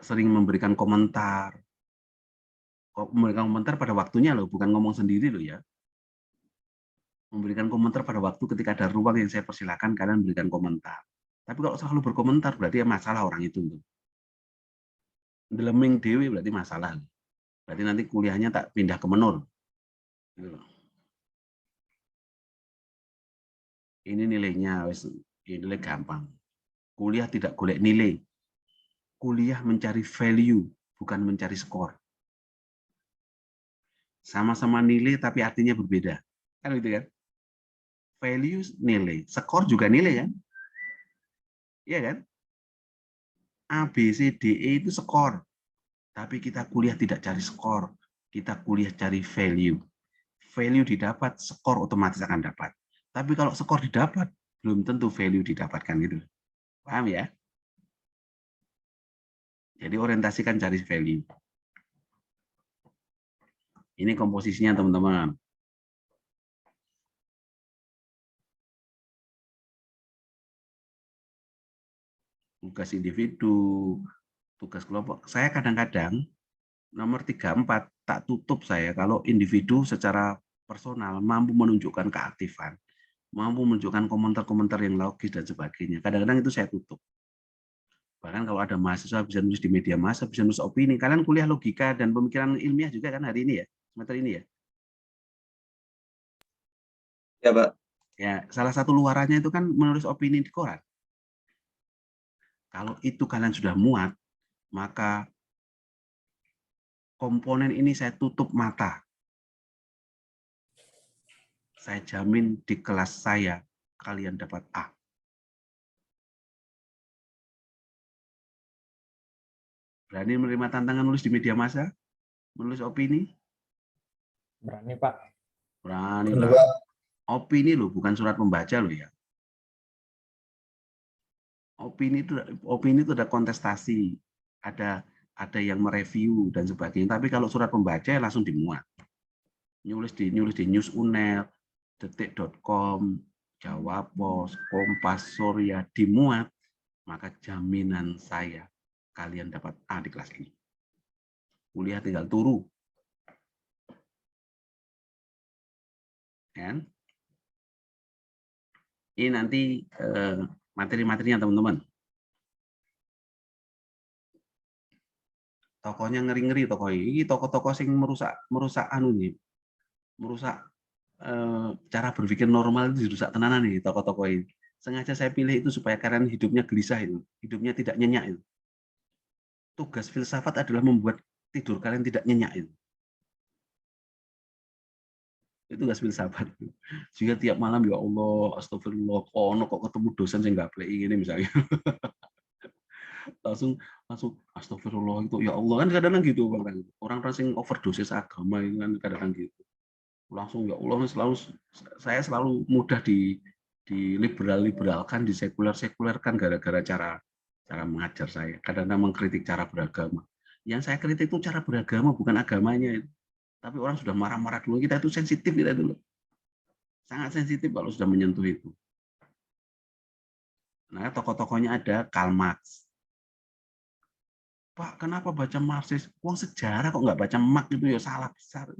Speaker 1: sering memberikan komentar. Memberikan komentar pada waktunya loh, bukan ngomong sendiri loh ya. Memberikan komentar pada waktu ketika ada ruang yang saya persilakan kalian memberikan komentar. Tapi kalau selalu berkomentar berarti ya masalah orang itu. Deleming dewi berarti masalah. Berarti nanti kuliahnya tak pindah ke menur. Ini nilainya, ini nilai gampang. Kuliah tidak golek nilai. Kuliah mencari value, bukan mencari skor. Sama-sama nilai tapi artinya berbeda. Kan gitu kan? Value nilai, skor juga nilai kan? Iya kan? A, B, C, D, E itu skor. Tapi kita kuliah tidak cari skor. Kita kuliah cari value. Value didapat, skor otomatis akan dapat. Tapi kalau skor didapat, belum tentu value didapatkan gitu. Paham ya? Jadi orientasikan cari value. Ini komposisinya teman-teman. Tugas individu, tugas kelompok. Saya kadang-kadang nomor 3, 4 tak tutup saya kalau individu secara personal mampu menunjukkan keaktifan, mampu menunjukkan komentar-komentar yang logis dan sebagainya. Kadang-kadang itu saya tutup. Bahkan kalau ada mahasiswa bisa nulis di media massa, bisa nulis opini. Kalian kuliah logika dan pemikiran ilmiah juga kan hari ini ya, semester ini ya?
Speaker 4: Ya, Pak.
Speaker 1: Ya, salah satu luarannya itu kan menulis opini di koran. Kalau itu kalian sudah muat, maka komponen ini saya tutup mata. Saya jamin di kelas saya kalian dapat A. Berani menerima tantangan nulis di media massa? Menulis opini?
Speaker 3: Berani, Pak.
Speaker 1: Berani, Pak. Opini loh, bukan surat pembaca loh ya. Opini itu ada kontestasi, ada yang mereview dan sebagainya. Tapi kalau surat pembaca langsung dimuat. Nulis di News UNER, detik.com, Jawa Pos, Kompas, Surya dimuat, maka jaminan saya kalian dapat A di kelas ini. Kuliah tinggal turu. Kan? Ini nanti materi-materinya teman-teman. Tokohnya ngeri-ngeri tokoh ini, tokoh-tokoh sing merusak anu nih, merusak cara berpikir normal itu dirusak tenanan nih tokoh-tokoh ini. Sengaja saya pilih itu supaya kalian hidupnya gelisah itu, hidupnya tidak nyenyak itu. Tugas filsafat adalah membuat tidur kalian tidak nyenyak itu. Itu tugas filsafat. Jika tiap malam ya Allah, astagfirullah, kok ketemu dosen yang nggak play ini misalnya. langsung astagfirullah itu ya Allah, kan kadang-kadang gitu orang sing overdosis agama itu kan kadang-kadang gitu, langsung ya Allah, saya selalu mudah di liberalkan, disekulerkan gara-gara cara mengajar saya. Kadang-kadang mengkritik cara beragama, yang saya kritik itu cara beragama bukan agamanya itu. Tapi orang sudah marah-marah dulu, kita itu sensitif, kita dulu sangat sensitif kalau sudah menyentuh itu. Nah, tokoh-tokohnya ada Karl Marx. Pak, kenapa baca Marxis? Uang sejarah kok nggak baca Marx, itu ya salah besar.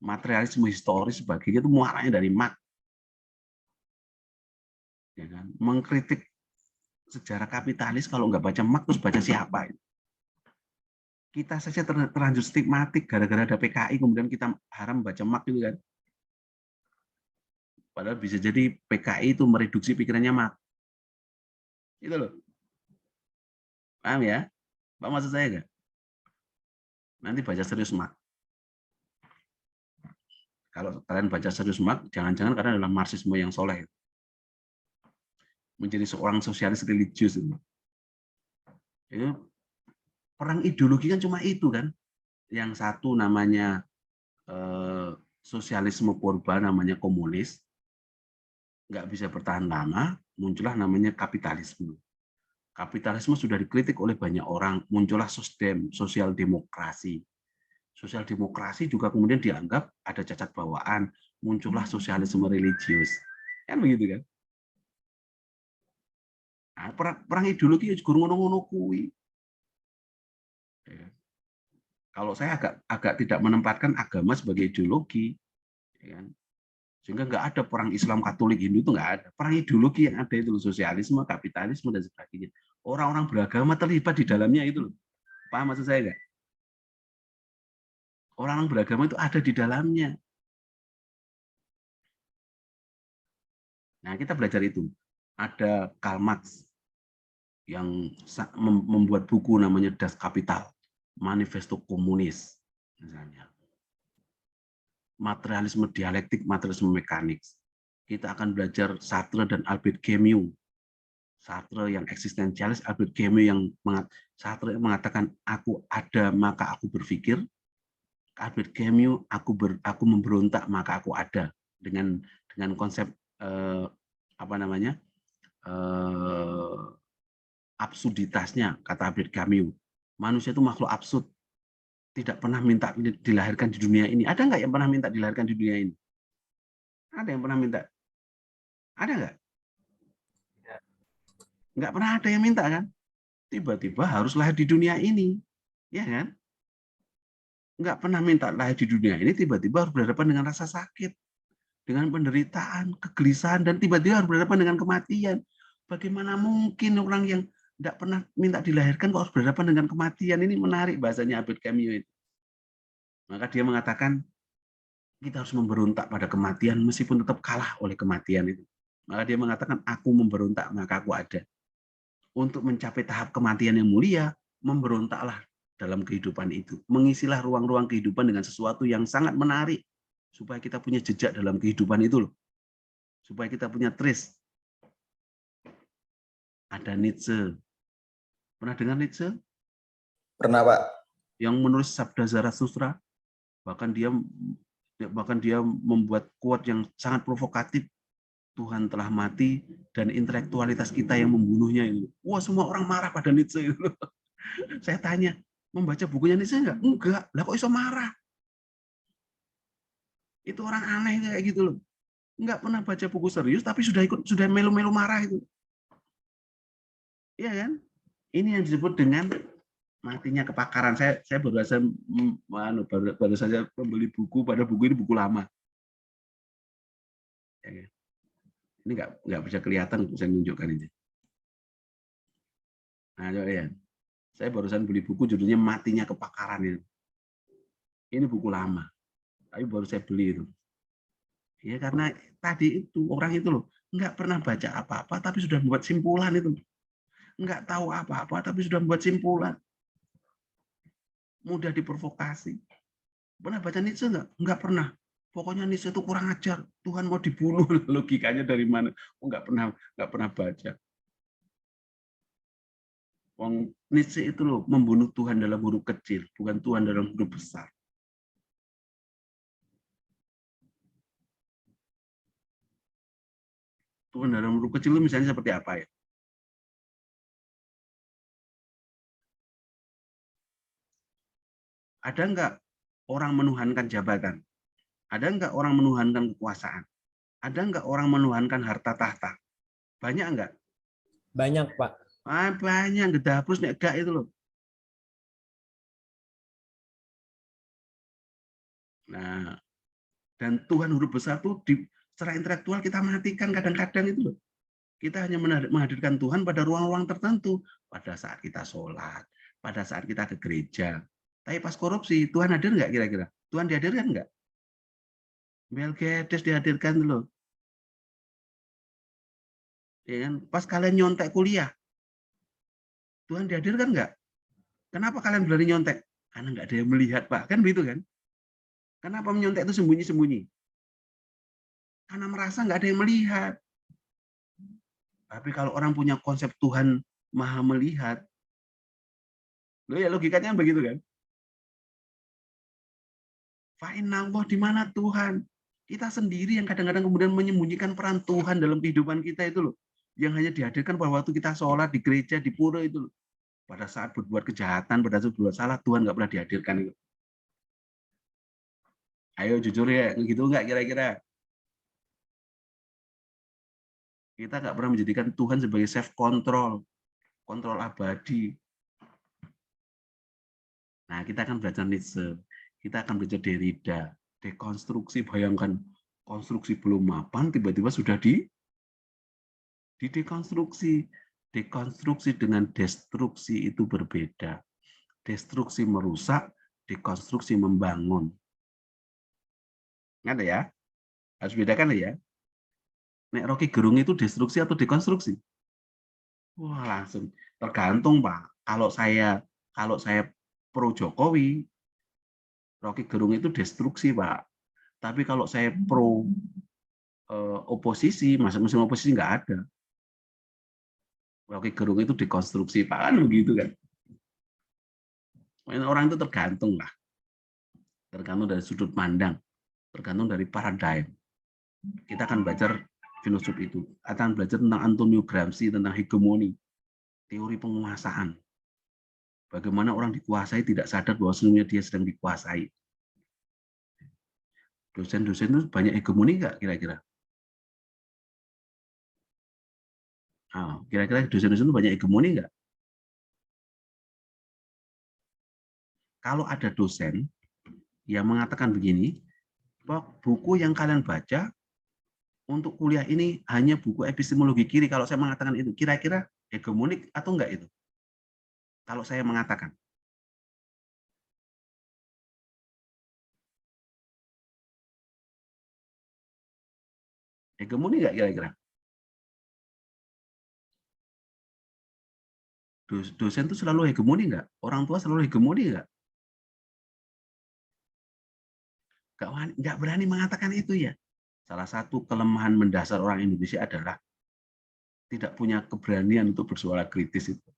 Speaker 1: Materialisme historis sebagainya itu muaranya dari Marx. Ya kan? Mengkritik sejarah kapitalis kalau nggak baca Marx terus baca siapa? Kita saja terlanjur stigmatik gara-gara ada PKI, kemudian kita haram baca Marx itu kan. Padahal bisa jadi PKI itu mereduksi pikirannya Marx. Itu loh. Paham ya? Pak, maksud saya nggak? Nanti baca serius Marx. Kalau kalian baca serius Marx, jangan-jangan kalian adalah Marxisme yang soleh. Menjadi seorang sosialis religius. Itu perang ideologi kan cuma itu kan. Yang satu namanya sosialisme purba, namanya komunis. Nggak bisa bertahan lama, muncullah namanya kapitalisme. Kapitalisme sudah dikritik oleh banyak orang, muncullah sosial demokrasi. Sosial demokrasi juga kemudian dianggap ada cacat bawaan, muncullah sosialisme religius. Kan begitu kan? Nah, perang ideologi juga ngono-ngono kuwi. Kalau saya agak tidak menempatkan agama sebagai ideologi, ya kan? Sehingga nggak ada perang Islam, Katolik, Hindu, itu nggak ada. Perang ideologi yang ada itu sosialisme, kapitalisme, dan sebagainya. Orang-orang beragama terlibat di dalamnya itu loh. Paham maksud saya nggak? Orang beragama itu ada di dalamnya. Nah, kita belajar itu. Ada Karl Marx yang membuat buku namanya Das Kapital, Manifesto Komunis, misalnya. Materialisme dialektik, materialisme mekanik. Kita akan belajar Sartre dan Albert Camus. Sartre yang eksistensialis, Albert Camus yang Sartre mengatakan aku ada maka aku berpikir. Albert Camus aku memberontak maka aku ada, dengan konsep absurditasnya, kata Albert Camus. Manusia itu makhluk absurd. Tidak pernah minta dilahirkan di dunia ini. Ada nggak yang pernah minta dilahirkan di dunia ini? Ada yang pernah minta? Ada nggak? Nggak pernah ada yang minta kan? Tiba-tiba harus lahir di dunia ini, ya kan? Nggak pernah minta lahir di dunia ini, tiba-tiba harus berhadapan dengan rasa sakit, dengan penderitaan, kegelisahan, dan tiba-tiba harus berhadapan dengan kematian. Bagaimana mungkin orang yang tidak pernah minta dilahirkan kok harus berhadapan dengan kematian? Ini menarik bahasanya Albert Camus itu. Maka dia mengatakan kita harus memberontak pada kematian meskipun tetap kalah oleh kematian itu. Maka dia mengatakan aku memberontak maka aku ada. Untuk mencapai tahap kematian yang mulia, memberontaklah dalam kehidupan itu. Mengisilah ruang-ruang kehidupan dengan sesuatu yang sangat menarik supaya kita punya jejak dalam kehidupan itu loh. Supaya kita punya trace. Ada Nietzsche. Pernah dengar Nietzsche?
Speaker 4: Pernah, Pak.
Speaker 1: Yang menulis Sabda Zarathustra, bahkan dia membuat quote yang sangat provokatif. Tuhan telah mati dan intelektualitas kita yang membunuhnya itu. Wah, semua orang marah pada Nietzsche itu. Saya tanya, membaca bukunya Nietzsche enggak? Enggak. Lah kok iso marah? Itu orang aneh kayak gitu loh. Enggak pernah baca buku serius tapi sudah melu-melu marah itu. Iya kan? Ini yang disebut dengan matinya kepakaran. Saya baru saja membeli buku, pada buku ini buku lama. Ya, ini nggak bisa kelihatan, saya menunjukkan ini. Nah, coba ya. Saya barusan beli buku judulnya Matinya Kepakaran itu. Ini buku lama, tapi baru saya beli itu. Ya karena tadi itu orang itu loh nggak pernah baca apa-apa, tapi sudah membuat simpulan itu. Nggak tahu apa-apa, tapi sudah membuat simpulan. Mudah diprovokasi. Pernah baca Nietzsche nggak? Nggak pernah. Pokoknya Nietzsche itu kurang ajar. Tuhan mau dibunuh. Logikanya dari mana? Nggak pernah baca. Nietzsche itu loh membunuh Tuhan dalam huruf kecil, bukan Tuhan dalam huruf besar. Tuhan dalam huruf kecil itu misalnya seperti apa ya? Ada nggak orang menuhankan jabatan? Ada nggak orang menuhankan kekuasaan? Ada nggak orang menuhankan harta tahta? Banyak nggak?
Speaker 3: Banyak, Pak.
Speaker 1: Banyak, gedabus nek gak itu loh. Nah, dan Tuhan huruf besar tuh secara intelektual kita matikan kadang-kadang itu loh. Kita hanya menghadirkan Tuhan pada ruang-ruang tertentu, pada saat kita sholat, pada saat kita ke gereja. Tapi pas korupsi, Tuhan hadir nggak kira-kira? Tuhan dihadirkan nggak? Melkiades dihadirkan loh. Ya kan? Pas kalian nyontek kuliah, Tuhan dihadirkan nggak? Kenapa kalian berani nyontek? Karena nggak ada yang melihat, Pak. Kan begitu kan? Kenapa menyontek itu sembunyi-sembunyi? Karena merasa nggak ada yang melihat. Tapi kalau orang punya konsep Tuhan maha melihat, loh ya logikanya begitu kan? Fa'inallah, di mana Tuhan? Kita sendiri yang kadang-kadang kemudian menyembunyikan peran Tuhan dalam kehidupan kita itu loh. Yang hanya dihadirkan pada waktu kita sholat di gereja, di pura itu loh. Pada saat berbuat kejahatan, pada saat berbuat salah, Tuhan nggak pernah dihadirkan itu. Ayo jujur ya, gitu nggak kira-kira? Kita nggak pernah menjadikan Tuhan sebagai self control, kontrol abadi. Nah, kita akan belajar Nietzsche, kita akan belajar Derrida, dekonstruksi. Bayangkan konstruksi belum mapan, tiba-tiba sudah didekonstruksi. Dekonstruksi dengan destruksi itu berbeda. Destruksi merusak, dekonstruksi membangun. Nggak ya? Harus bedakan ya. Nek Rocky Gerung itu destruksi atau dekonstruksi? Wah, langsung tergantung, Pak. Kalau saya pro Jokowi, Rocky Gerung itu destruksi, Pak. Tapi kalau saya pro oposisi, mesin oposisi nggak ada. Rocky Gerung itu dekonstruksi, Pak. Kan begitu kan? Orang itu tergantung lah. Tergantung dari sudut pandang. Tergantung dari paradigm. Kita akan belajar filosof itu. Akan belajar tentang Antonio Gramsci, tentang hegemoni. Teori penguasaan. Bagaimana orang dikuasai tidak sadar bahwa sebenarnya dia sedang dikuasai. Dosen-dosen itu banyak hegemoni nggak kira-kira? Kira-kira dosen-dosen itu banyak hegemoni nggak? Kalau ada dosen yang mengatakan begini, bahwa buku yang kalian baca untuk kuliah ini hanya buku epistemologi kiri. Kalau saya mengatakan itu, kira-kira hegemonik atau enggak itu? Kalau saya mengatakan. Hegemoni enggak kira-kira? Dosen itu selalu hegemoni enggak? Orang tua selalu hegemoni enggak? Enggak berani mengatakan itu ya. Salah satu kelemahan mendasar orang Indonesia adalah tidak punya keberanian untuk bersuara kritis itu.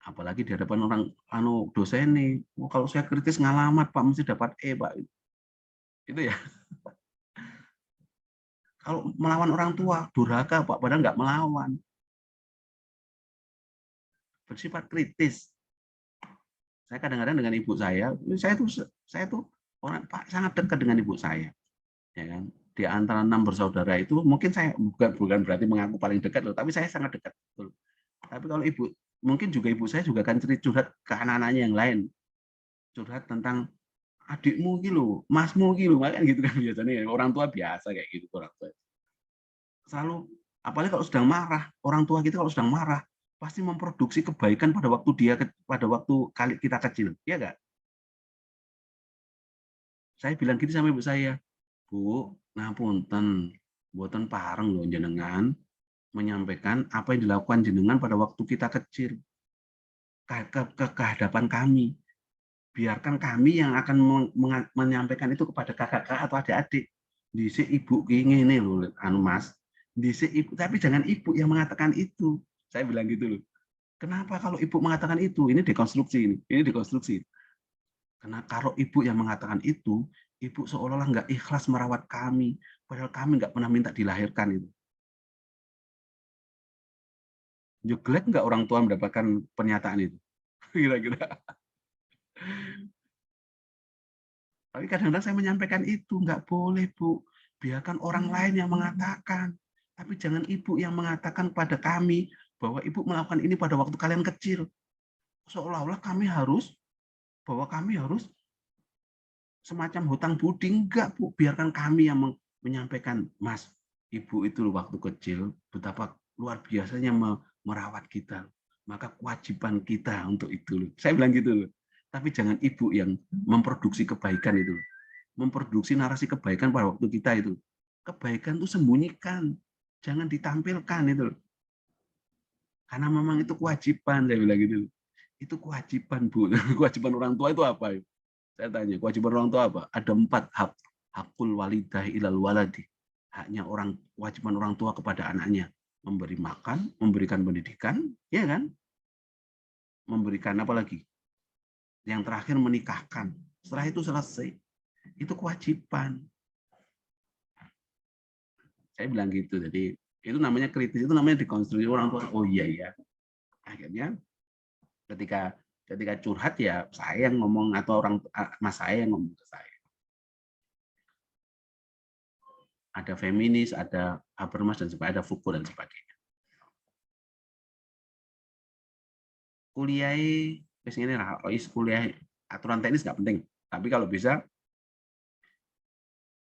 Speaker 1: Apalagi di hadapan orang dosen nih, kalau saya kritis ngalamat Pak, mesti dapat E Pak. Itu ya. Kalau melawan orang tua, durhaka Pak, padahal nggak melawan. Bersifat kritis. Saya kadang-kadang dengan ibu saya tuh orang Pak sangat dekat dengan ibu saya. Ya kan? Di antara 6 bersaudara itu mungkin saya bukan berarti mengaku paling dekat loh, tapi saya sangat dekat. Betul. Tapi kalau ibu mungkin juga ibu saya juga akan curhat ke anak-anaknya yang lain, curhat tentang adikmu gitu, masmu gitu, kan gitu kan biasanya orang tua biasa kayak gitu orang tua. Selalu, apalagi kalau sedang marah, orang tua kita kalau sedang marah pasti memproduksi kebaikan pada waktu kali kita kecil, ya enggak? Saya bilang gitu sama ibu saya, Bu, ngapunten, mboten pareng lho jenengan menyampaikan apa yang dilakukan jenengan pada waktu kita kecil ke kehadapan kami. Biarkan kami yang akan menyampaikan itu kepada kakak-kakak atau adik-adik. Dhisik ibu ki ngene lho anu Mas. Dhisik ibu, tapi jangan ibu yang mengatakan itu. Saya bilang gitu loh. Kenapa kalau ibu mengatakan itu? Ini dekonstruksi ini. Ini dekonstruksi. Karena kalau ibu yang mengatakan itu, ibu seolah-olah nggak ikhlas merawat kami. Padahal kami nggak pernah minta dilahirkan itu. Jelek nggak orang tua mendapatkan pernyataan itu? Kira-kira. Tapi kadang-kadang saya menyampaikan itu, nggak boleh Bu, biarkan orang lain yang mengatakan. Tapi jangan ibu yang mengatakan pada kami bahwa ibu melakukan ini pada waktu kalian kecil. Seolah-olah kami harus semacam hutang budi. Enggak Bu, biarkan kami yang menyampaikan, Mas, ibu itu waktu kecil betapa luar biasanya merawat kita. Maka kewajiban kita untuk itu. Saya bilang gitu loh. Tapi jangan ibu yang memproduksi kebaikan itu. Memproduksi narasi kebaikan pada waktu kita itu. Kebaikan itu sembunyikan. Jangan ditampilkan itu. Karena memang itu kewajiban, saya bilang gitu. Itu kewajiban, Bu. Kewajiban orang tua itu apa? Saya tanya, kewajiban orang tua apa? Ada 4 hak. Hakul walidah ilal waladi. Haknya kewajiban orang tua kepada anaknya. Memberi makan, memberikan pendidikan, ya kan? Memberikan apa lagi? Yang terakhir menikahkan. Setelah itu selesai. Itu kewajiban. Saya bilang gitu. Jadi itu namanya kritis, itu namanya dekonstruksi orang tua. Oh iya ya. Akhirnya ketika curhat ya saya yang ngomong atau mas saya yang ngomong ke saya. Ada feminis, ada Habermas dan sebagainya, ada Foucault dan sebagainya. Kuliah biasanya ini kuliah aturan teknis nggak penting, tapi kalau bisa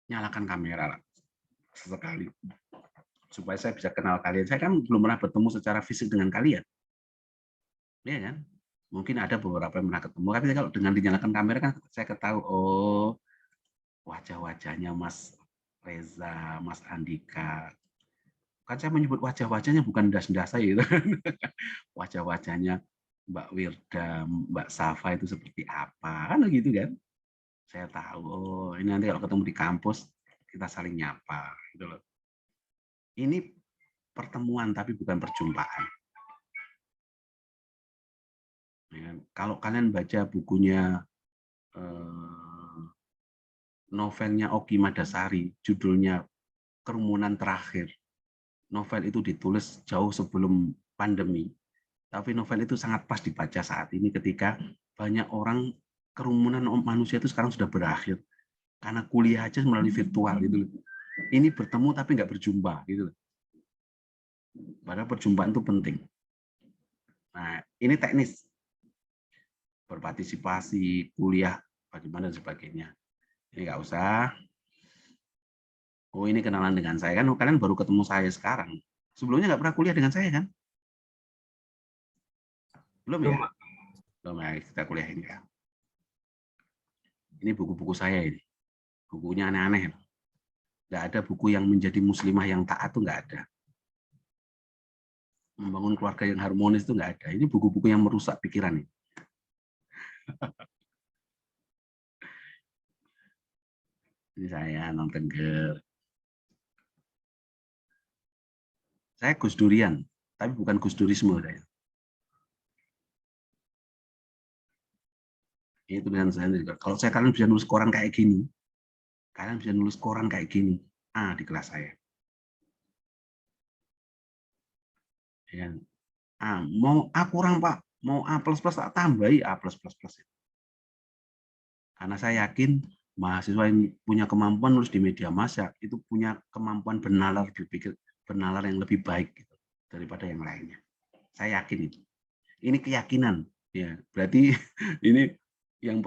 Speaker 1: nyalakan kamera lah sesekali supaya saya bisa kenal kalian. Saya kan belum pernah bertemu secara fisik dengan kalian, ya kan? Mungkin ada beberapa yang pernah ketemu, tapi kalau dengan dinyalakan kamera kan saya ketahui, oh wajah-wajahnya Mas Reza, Mas Andika. Kan saya menyebut wajah-wajahnya bukan das-das saya itu. Wajah-wajahnya Mbak Wirda, Mbak Safa itu seperti apa, kan gitu kan? Saya tahu, oh ini nanti kalau ketemu di kampus kita saling nyapa, gitu loh. Ini pertemuan tapi bukan perjumpaan. Ya, kalau kalian baca bukunya novelnya Oki Madasari, judulnya Kerumunan Terakhir. Novel itu ditulis jauh sebelum pandemi. Tapi novel itu sangat pas dibaca saat ini ketika banyak orang, kerumunan manusia itu sekarang sudah berakhir. Karena kuliah aja melalui virtual gitu. Ini bertemu tapi nggak berjumpa gitu. Padahal perjumpaan itu penting. Nah, ini teknis. Berpartisipasi, kuliah, bagaimana dan sebagainya. Ini nggak usah. Oh, ini kenalan dengan saya kan, kalian baru ketemu saya sekarang. Sebelumnya nggak pernah kuliah dengan saya kan? Belum ya? Belum ya, kita kuliah ini ya. Ini buku-buku saya ini. Bukunya aneh-aneh. Nggak ada buku yang menjadi muslimah yang taat tuh nggak ada. Membangun keluarga yang harmonis itu nggak ada. Ini buku-buku yang merusak pikiran ini. Ini saya nonton Ger. Saya Gus Durian, tapi bukan Gus Durisme saya. Itu dengan saya juga. Kalau kalian bisa nulis koran kayak gini, kalian bisa nulis koran kayak gini, di kelas saya. Ya. Mau A kurang Pak, mau A++ tak tambahi A+++. Karena saya yakin mahasiswa yang punya kemampuan nulis di media massa itu punya kemampuan bernalar yang lebih baik gitu, daripada yang lainnya. Saya yakin itu. Ini keyakinan, ya. Berarti ini yang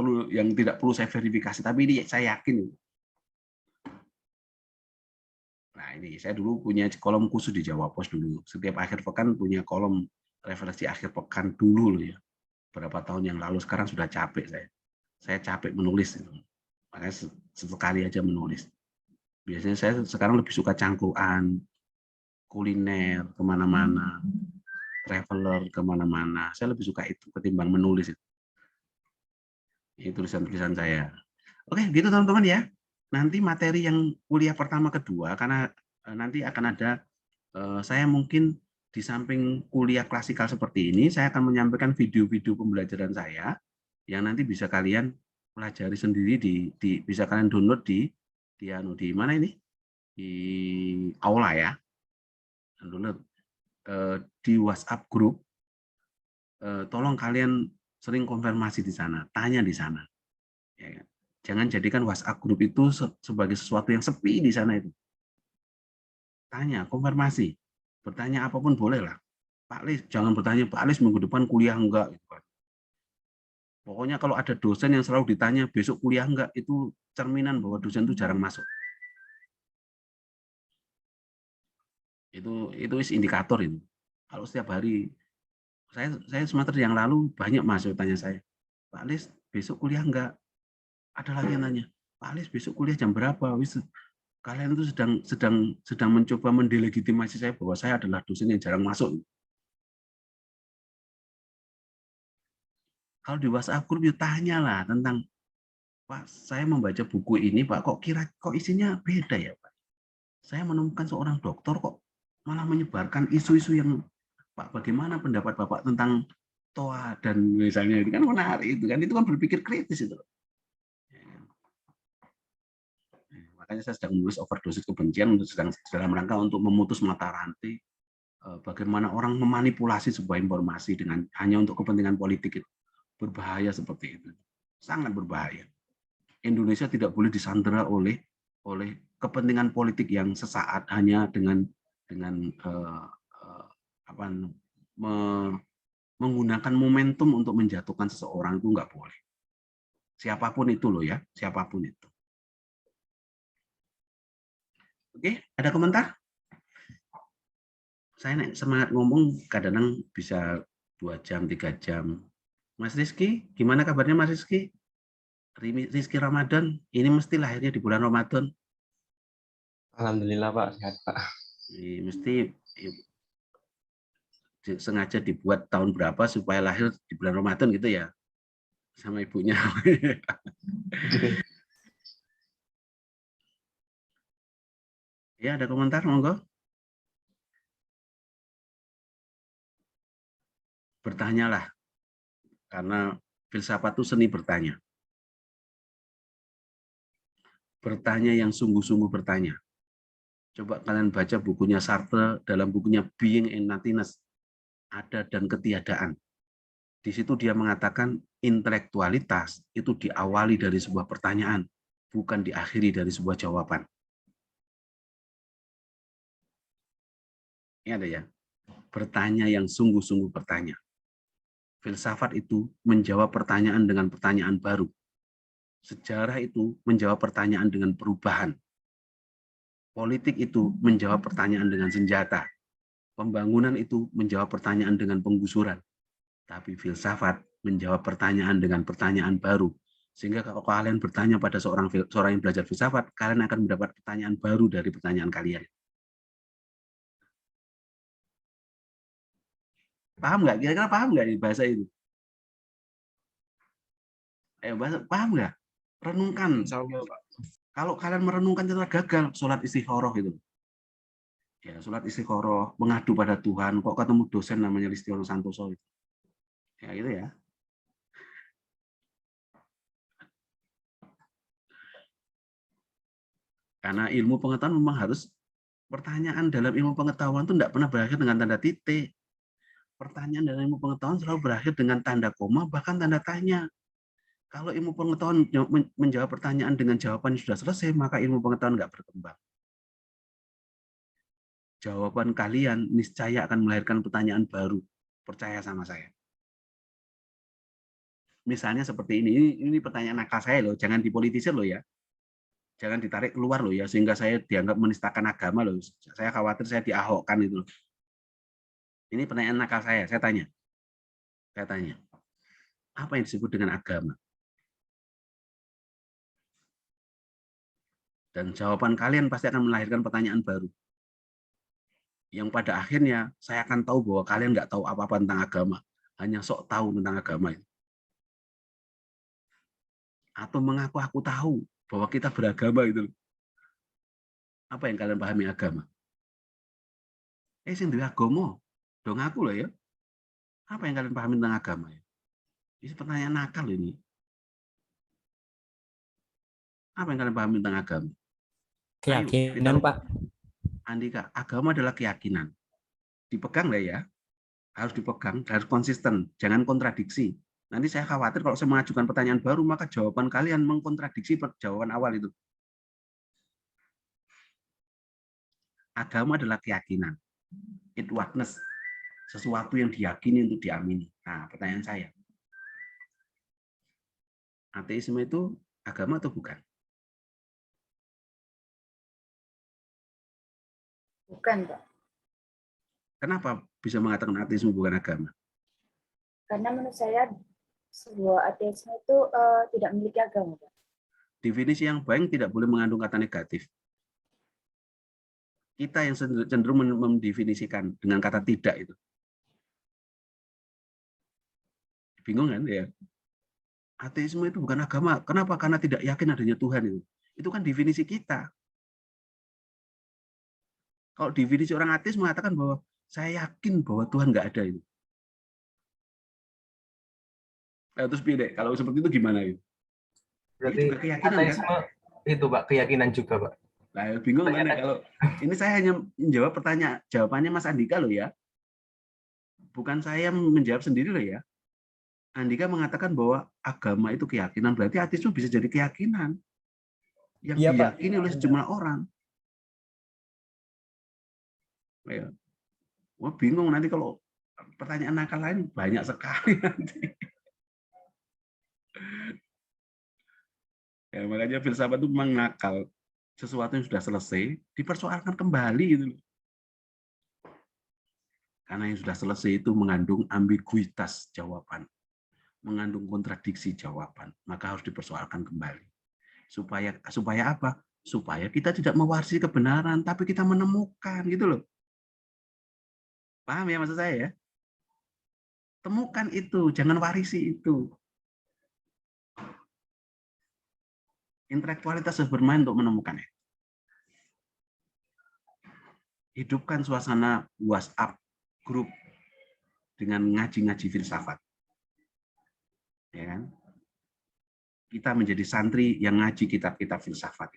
Speaker 1: tidak perlu saya verifikasi, tapi ini saya yakin. Nah, ini saya dulu punya kolom khusus di Jawa Pos dulu. Setiap akhir pekan punya kolom refleksi akhir pekan dulu loh ya. Berapa tahun yang lalu, sekarang sudah capek saya. Saya capek menulis. Makanya sesekali aja menulis. Biasanya saya sekarang lebih suka cangkruan, kuliner, kemana-mana, traveler, kemana-mana. Saya lebih suka itu ketimbang menulis. Ini tulisan-tulisan saya. Oke, gitu teman-teman ya. Nanti materi yang kuliah pertama kedua, karena nanti akan ada, saya mungkin di samping kuliah klasikal seperti ini, saya akan menyampaikan video-video pembelajaran saya, yang nanti bisa kalian pelajari sendiri, bisa kalian download di mana ini? Di Aula ya. Download di WhatsApp grup. Tolong kalian sering konfirmasi di sana, tanya di sana. Ya, jangan jadikan WhatsApp grup itu sebagai sesuatu yang sepi di sana itu. Tanya, konfirmasi. Bertanya apapun boleh lah. Pak Lis, jangan bertanya, Pak Lis minggu depan kuliah enggak. Pokoknya kalau ada dosen yang selalu ditanya, besok kuliah enggak, itu cerminan bahwa dosen itu jarang masuk. Itu indikator itu. Kalau setiap hari, saya semester yang lalu banyak masuk tanya saya, Pak Lis, besok kuliah enggak? Ada lagi yang nanya, Pak Lis, besok kuliah jam berapa? Kalian itu sedang mencoba mendelegitimasi saya bahwa saya adalah dosen yang jarang masuk. Kalau di WhatsApp group, ya tanyalah tentang, Pak, saya membaca buku ini, Pak, kok isinya beda ya, Pak? Saya menemukan seorang dokter kok malah menyebarkan isu-isu yang, Pak, bagaimana pendapat Bapak tentang TOA dan misalnya itu kan menarik itu kan berpikir kritis itu. Makanya saya sedang menulis overdosis kebencian sedang dalam rangka untuk memutus mata rantai bagaimana orang memanipulasi sebuah informasi dengan hanya untuk kepentingan politik itu. Berbahaya seperti itu. Sangat berbahaya. Indonesia tidak boleh disandera oleh kepentingan politik yang sesaat hanya dengan menggunakan momentum untuk menjatuhkan seseorang, itu nggak boleh. Siapapun itu loh ya, siapapun itu. Oke, ada komentar? Saya semangat ngomong, kadang-kadang bisa 2 jam, 3 jam. Mas Rizky, gimana kabarnya Mas Rizky? Rizky Ramadan, ini mesti lahirnya di bulan Ramadan.
Speaker 5: Alhamdulillah Pak, sehat Pak.
Speaker 1: Mesti sengaja dibuat tahun berapa supaya lahir di bulan Ramadan gitu ya, sama ibunya. Ya, ada komentar, monggo. Bertanyalah, karena filsafat itu seni bertanya. Bertanya yang sungguh-sungguh bertanya. Coba kalian baca bukunya Sartre dalam bukunya Being and Nothingness, ada dan ketiadaan. Di situ dia mengatakan intelektualitas itu diawali dari sebuah pertanyaan, bukan diakhiri dari sebuah jawaban. Ini ada ya, bertanya yang sungguh-sungguh bertanya. Filsafat itu menjawab pertanyaan dengan pertanyaan baru. Sejarah itu menjawab pertanyaan dengan perubahan. Politik itu menjawab pertanyaan dengan senjata. Pembangunan itu menjawab pertanyaan dengan penggusuran. Tapi filsafat menjawab pertanyaan dengan pertanyaan baru. Sehingga kalau kalian bertanya pada seorang yang belajar filsafat, kalian akan mendapat pertanyaan baru dari pertanyaan kalian. Paham nggak? Kira-kira paham nggak di bahasa itu? Paham nggak? Renungkan. Kalau kalian merenungkan itu gagal, sholat istikharah itu. Ya, sholat istikharah, mengadu pada Tuhan, kok ketemu dosen namanya Listiono Santoso itu. Ya gitu ya. Karena ilmu pengetahuan memang harus, pertanyaan dalam ilmu pengetahuan itu tidak pernah berakhir dengan tanda titik. Pertanyaan dalam ilmu pengetahuan selalu berakhir dengan tanda koma, bahkan tanda tanya. Kalau ilmu pengetahuan menjawab pertanyaan dengan jawaban yang sudah selesai, maka ilmu pengetahuan nggak berkembang. Jawaban kalian niscaya akan melahirkan pertanyaan baru. Percaya sama saya. Misalnya seperti ini pertanyaan nakal saya loh, jangan dipolitisir loh ya. Jangan ditarik keluar loh ya, sehingga saya dianggap menistakan agama loh. Saya khawatir saya diahokkan itu. Ini pertanyaan nakal saya tanya. Saya tanya, apa yang disebut dengan agama? Dan jawaban kalian pasti akan melahirkan pertanyaan baru. Yang pada akhirnya saya akan tahu bahwa kalian nggak tahu apa-apa tentang agama. Hanya sok tahu tentang agama itu. Atau mengaku aku tahu bahwa kita beragama itu. Apa yang kalian pahami agama? Sing duwe agama, dong aku loh ya. Apa yang kalian pahami tentang agama ya? Ini pertanyaan nakal ini. Apa yang kalian pahami tentang agama?
Speaker 3: Keyakinan, Pak.
Speaker 1: Andika, agama adalah keyakinan. Dipegang lah ya. Harus dipegang, harus konsisten, jangan kontradiksi. Nanti saya khawatir kalau saya mengajukan pertanyaan baru, maka jawaban kalian mengkontradiksi jawaban awal itu. Agama adalah keyakinan. It witness. Sesuatu yang diyakini untuk diamini. Nah, pertanyaan saya. Ateisme itu agama atau bukan?
Speaker 6: Bukan, Pak.
Speaker 1: Kenapa bisa mengatakan ateisme bukan agama?
Speaker 6: Karena menurut saya sebuah ateisme itu tidak memiliki agama, Pak.
Speaker 1: Definisi yang baik tidak boleh mengandung kata negatif. Kita yang cenderung mendefinisikan dengan kata tidak itu. Bingung kan ya? Ateisme itu bukan agama. Kenapa? Karena tidak yakin adanya Tuhan itu. Itu kan definisi kita. Kalau definisi orang ateis mengatakan bahwa saya yakin bahwa Tuhan nggak ada itu. Nah, terus beda. Kalau seperti itu gimana itu?
Speaker 2: Berarti
Speaker 1: juga keyakinan
Speaker 2: ateisme kan? Itu Pak, keyakinan juga Pak.
Speaker 1: Nah, bingung kan ya kalau ini saya hanya menjawab jawabannya Mas Andika loh ya. Bukan saya menjawab sendiri loh ya. Andika mengatakan bahwa agama itu keyakinan, berarti ateisme bisa jadi keyakinan yang
Speaker 3: Iya,
Speaker 1: diyakini
Speaker 3: Pak.
Speaker 1: oleh sejumlah orang. Ya. Wah, bingung nanti kalau pertanyaan nakal lain banyak sekali nanti. Ya, makanya filsafat itu memang nakal. Sesuatu yang sudah selesai dipersoalkan kembali gitu. Karena yang sudah selesai itu mengandung ambiguitas jawaban, mengandung kontradiksi jawaban, maka harus dipersoalkan kembali. Supaya apa? Supaya kita tidak mewarisi kebenaran, tapi kita menemukan gitu loh. Paham ya maksud saya ya? Temukan itu, jangan warisi itu. Intelektualitas harus bermain untuk menemukannya. Hidupkan suasana WhatsApp grup dengan ngaji-ngaji filsafat. Ya kan? Kita menjadi santri yang ngaji kitab-kitab filsafat.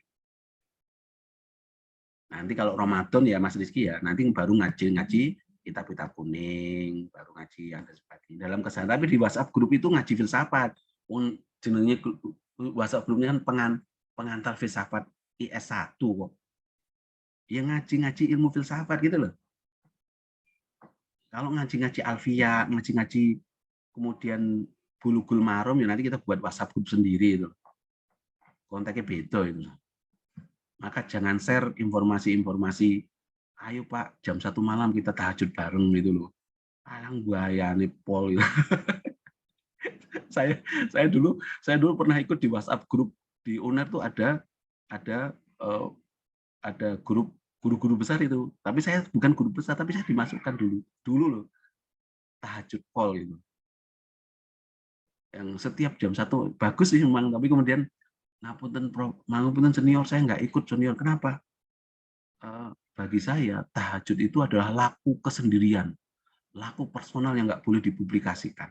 Speaker 1: Nanti kalau Ramadan ya Mas Rizky ya, nanti baru ngaji-ngaji kitab-kitab kuning, baru ngaji yang dan sebagainya. Dalam keseharian, tapi di WhatsApp grup itu ngaji filsafat. Jenengnya WhatsApp grupnya kan pengantar filsafat IS1 kok. Yang ngaji-ngaji ilmu filsafat gitu loh. Kalau ngaji-ngaji Alfia, ngaji-ngaji kemudian Bulughul Maram, ya nanti kita buat WhatsApp group sendiri itu. Kontaknya beda itu. Maka jangan share informasi-informasi, ayo Pak, jam 1 malam kita tahajud bareng gitu loh. Alang buaya nih pol gitu. saya dulu pernah ikut di WhatsApp grup di UNER tuh ada grup guru-guru besar itu. Tapi saya bukan guru besar, tapi saya dimasukkan dulu loh. Tahajud pol gitu. Yang setiap jam 1 bagus sih memang, tapi kemudian ngapunten senior, saya nggak ikut senior. Kenapa? Bagi saya tahajud itu adalah laku kesendirian, laku personal yang nggak boleh dipublikasikan.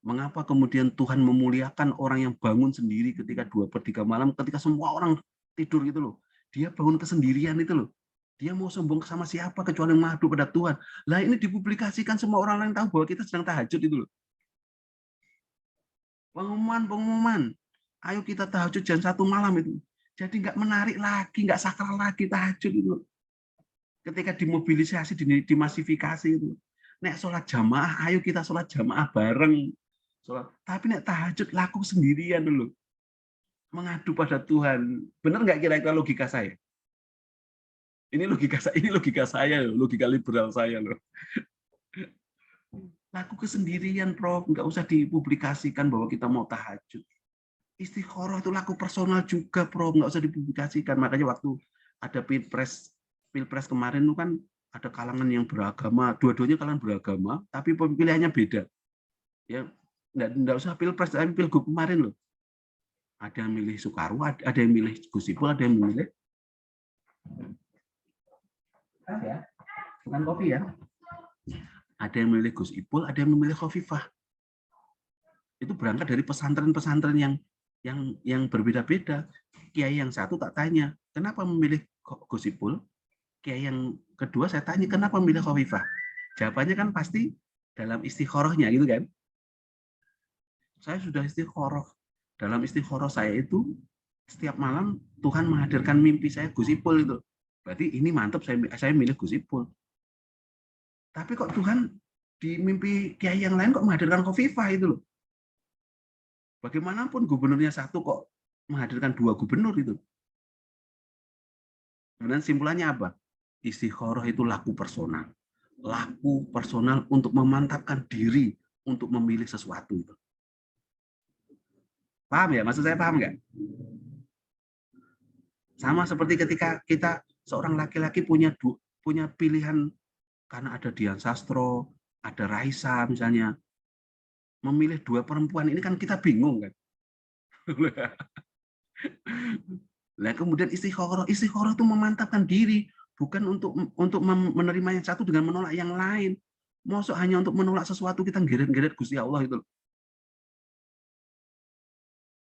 Speaker 1: Mengapa kemudian Tuhan memuliakan orang yang bangun sendiri ketika 2/3 malam, ketika semua orang tidur gitu loh. Dia bangun kesendirian itu loh. Dia mau sombong sama siapa kecuali mengadu pada Tuhan. Lah ini dipublikasikan, semua orang lain tahu bahwa kita sedang tahajud itu loh. Pengumuman. Ayo kita tahajud jam 1 malam itu. Jadi nggak menarik lagi, nggak sakral lagi tahajud itu. Ketika dimobilisasi, dimasifikasi itu. Nek sholat jamaah, ayo kita sholat jamaah bareng. sholat. Tapi nek tahajud laku sendirian dulu. Mengadu pada Tuhan. Benar nggak kira-kira logika saya? Ini logika saya, logika liberal saya loh. Laku kesendirian, Prof. Nggak usah dipublikasikan bahwa kita mau tahajud. Istikharah itu laku personal juga, Prof. Nggak usah dipublikasikan. Makanya waktu ada pilpres kemarin itu kan ada kalangan yang beragama, dua-duanya kalangan beragama, tapi pilihannya beda. Ya, nggak usah pilpres, tapi pilgub kemarin loh. Ada yang milih Soekarwo, ada yang milih Gus Ipul, ada yang milih bukan kopi ya. Ada yang memilih Gus Ipul, ada yang memilih Khofifah. Itu berangkat dari pesantren-pesantren yang berbeda-beda. Kiai yang satu tak tanya, kenapa memilih Gus Ipul? Kiai yang kedua saya tanya, kenapa memilih Khofifah? Jawabannya kan pasti dalam istikharahnya gitu kan. Saya sudah istikharah. Dalam istikharah saya itu setiap malam Tuhan menghadirkan mimpi saya Gus Ipul itu. Berarti ini mantap, saya milih Gus Ipul. Tapi kok Tuhan di mimpi kiai yang lain kok menghadirkan Khofifah itu loh. Bagaimanapun gubernurnya satu kok menghadirkan dua gubernur itu. Kemudian simpulannya apa? Istikharah itu laku personal. Laku personal untuk memantapkan diri untuk memilih sesuatu itu. Paham ya? Maksud saya paham nggak? Sama seperti ketika kita seorang laki-laki punya pilihan karena ada Dian Sastro, ada Raisa misalnya, memilih dua perempuan ini kan kita bingung kan. Nah kemudian istikharah itu memantapkan diri, bukan untuk menerima yang satu dengan menolak yang lain. Maksud hanya untuk menolak sesuatu kita geret-geret Gusti Allah itu.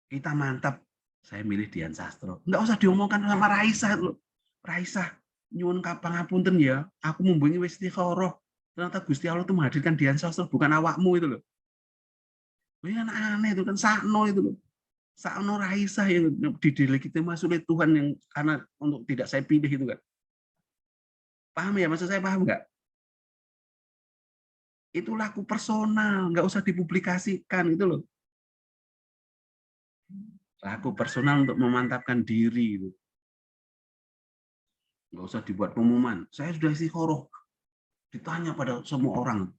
Speaker 1: Kita mantap, saya milih Dian Sastro. Nggak usah diomongkan sama Raisa itu. Raisa, nyuwun kapangapunten ya, aku mumpuni wis istikharah. Ternyata Gusti Allah itu menghadirkan Dian Sastro, bukan awakmu itu loh. Ini kan aneh itu kan, sakno itu loh. Sakno Raisa yang didelegitimasi oleh Tuhan yang karena untuk tidak saya pilih itu kan. Paham ya? Maksud saya paham nggak? Itu laku personal, nggak usah dipublikasikan itu loh. Laku personal untuk memantapkan diri itu. Nggak usah dibuat pengumuman. Saya sudah istikharah. Ditanya pada semua orang,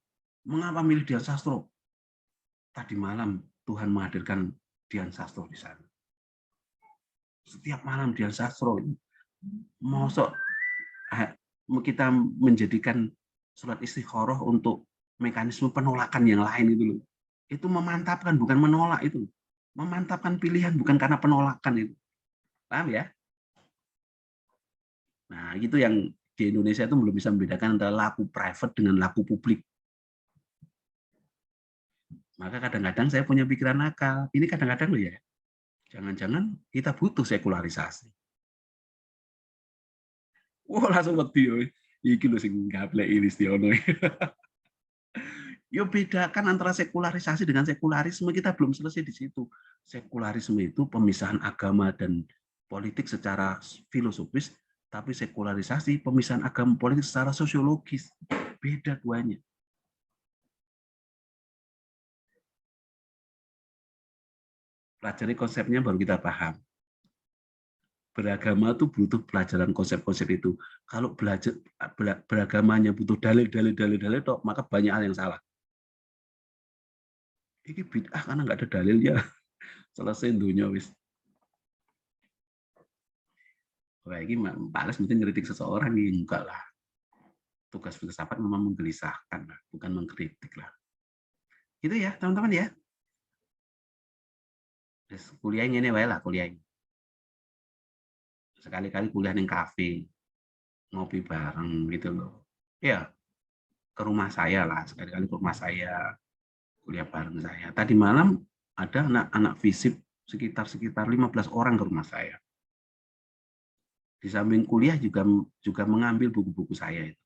Speaker 1: mengapa milih Dian Sastro? Tadi malam Tuhan menghadirkan Dian Sastro di sana. Setiap malam Dian Sastro itu. Mosok kita menjadikan surat istikharah untuk mekanisme penolakan yang lain itu loh. Itu memantapkan, bukan menolak itu. Memantapkan pilihan, bukan karena penolakan itu. Paham ya? Nah, itu yang di Indonesia itu belum bisa membedakan antara laku private dengan laku publik. Maka kadang-kadang saya punya pikiran nakal. Ini kadang-kadang loh ya, jangan-jangan kita butuh sekularisasi. Wah, langsung wedi. Iki lho sing gablek Listiono. Yo bedakan antara sekularisasi dengan sekularisme, kita belum selesai di situ. Sekularisme itu pemisahan agama dan politik secara filosofis, tapi sekularisasi pemisahan agama politik secara sosiologis. Beda duanya. Pelajari konsepnya baru kita paham. Beragama itu butuh pelajaran konsep-konsep itu. Kalau belajar beragamanya butuh dalil, maka banyak hal yang salah. Ini bid'ah karena nggak ada dalilnya. Selesai dunia wis. Wah, ini males mungkin ngeritik seseorang ini enggak lah. Tugas filsafat memang menggelisahkan lah, bukan mengkritik lah. Gitu ya, teman-teman ya. Terus kuliahnya ini wae lah kuliahnya. Sekali-kali kuliah di kafe, ngopi bareng gitu loh. Ya, ke rumah saya lah, sekali-kali ke rumah saya, kuliah bareng saya. Tadi malam ada anak-anak FISIP sekitar 15 orang ke rumah saya. Di samping kuliah juga mengambil buku-buku saya itu.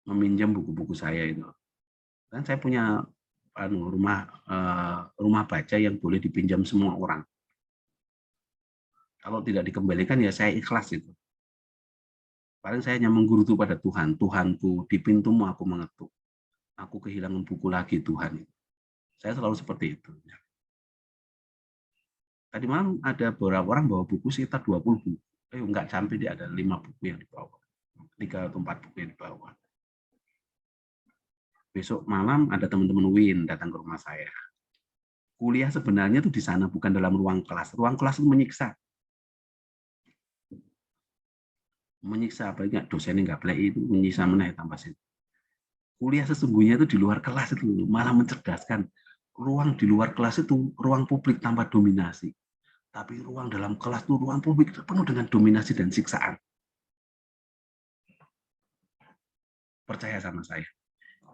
Speaker 1: Meminjam buku-buku saya itu. Dan saya punya rumah baca yang boleh dipinjam semua orang. Kalau tidak dikembalikan ya saya ikhlas itu. Paling saya hanya menggerutu pada Tuhan. Tuhanku, di pintumu aku mengetuk. Aku kehilangan buku lagi Tuhan. Saya selalu seperti itu. Tadi malam ada beberapa orang bawa buku sekitar 20 buku. Enggak sampai, dia ada 5 buku yang dibawa. 3 atau 4 buku yang dibawa. Besok malam ada teman-teman UIN datang ke rumah saya. Kuliah sebenarnya itu di sana, bukan dalam ruang kelas. Ruang kelas itu menyiksa. Menyiksa, apalagi dosennya nggak boleh itu, menyiksa menaik tambah sini. Kuliah sesungguhnya itu di luar kelas itu, malah mencerdaskan. Ruang di luar kelas itu ruang publik tanpa dominasi. Tapi ruang dalam kelas itu ruang publik itu penuh dengan dominasi dan siksaan. Percaya sama saya.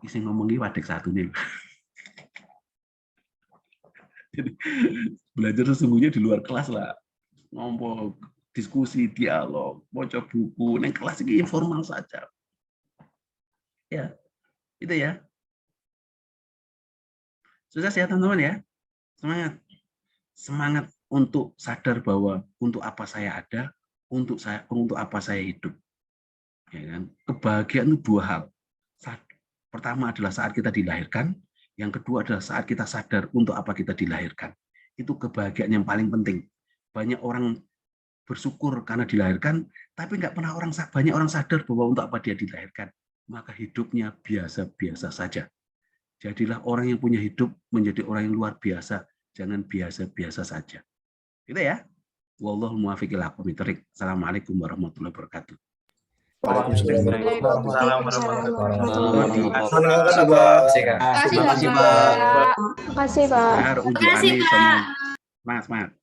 Speaker 1: Isi ngomongi wadek satu nih. Jadi, belajar sesungguhnya di luar kelas lah. Ngomong, diskusi, dialog, baca buku, neng kelas ini informal saja. Ya, itu ya. Sukses ya teman-teman ya. Semangat. Semangat untuk sadar bahwa untuk apa saya ada, untuk apa saya hidup. Ya kan? Kebahagiaan itu 2 hal. Pertama adalah saat kita dilahirkan, yang kedua adalah saat kita sadar untuk apa kita dilahirkan. Itu kebahagiaan yang paling penting. Banyak orang bersyukur karena dilahirkan, tapi banyak orang sadar bahwa untuk apa dia dilahirkan. Maka hidupnya biasa-biasa saja. Jadilah orang yang punya hidup menjadi orang yang luar biasa, jangan biasa-biasa saja. Gitu ya. Wallahul muwaffiq ila aqwamit thoriq. Assalamualaikum warahmatullahi wabarakatuh.
Speaker 2: Waalaikumsalam warahmatullahi wabarakatuh.
Speaker 7: Terima kasih, Pak.
Speaker 6: Makasih, Pak.
Speaker 1: Semangat.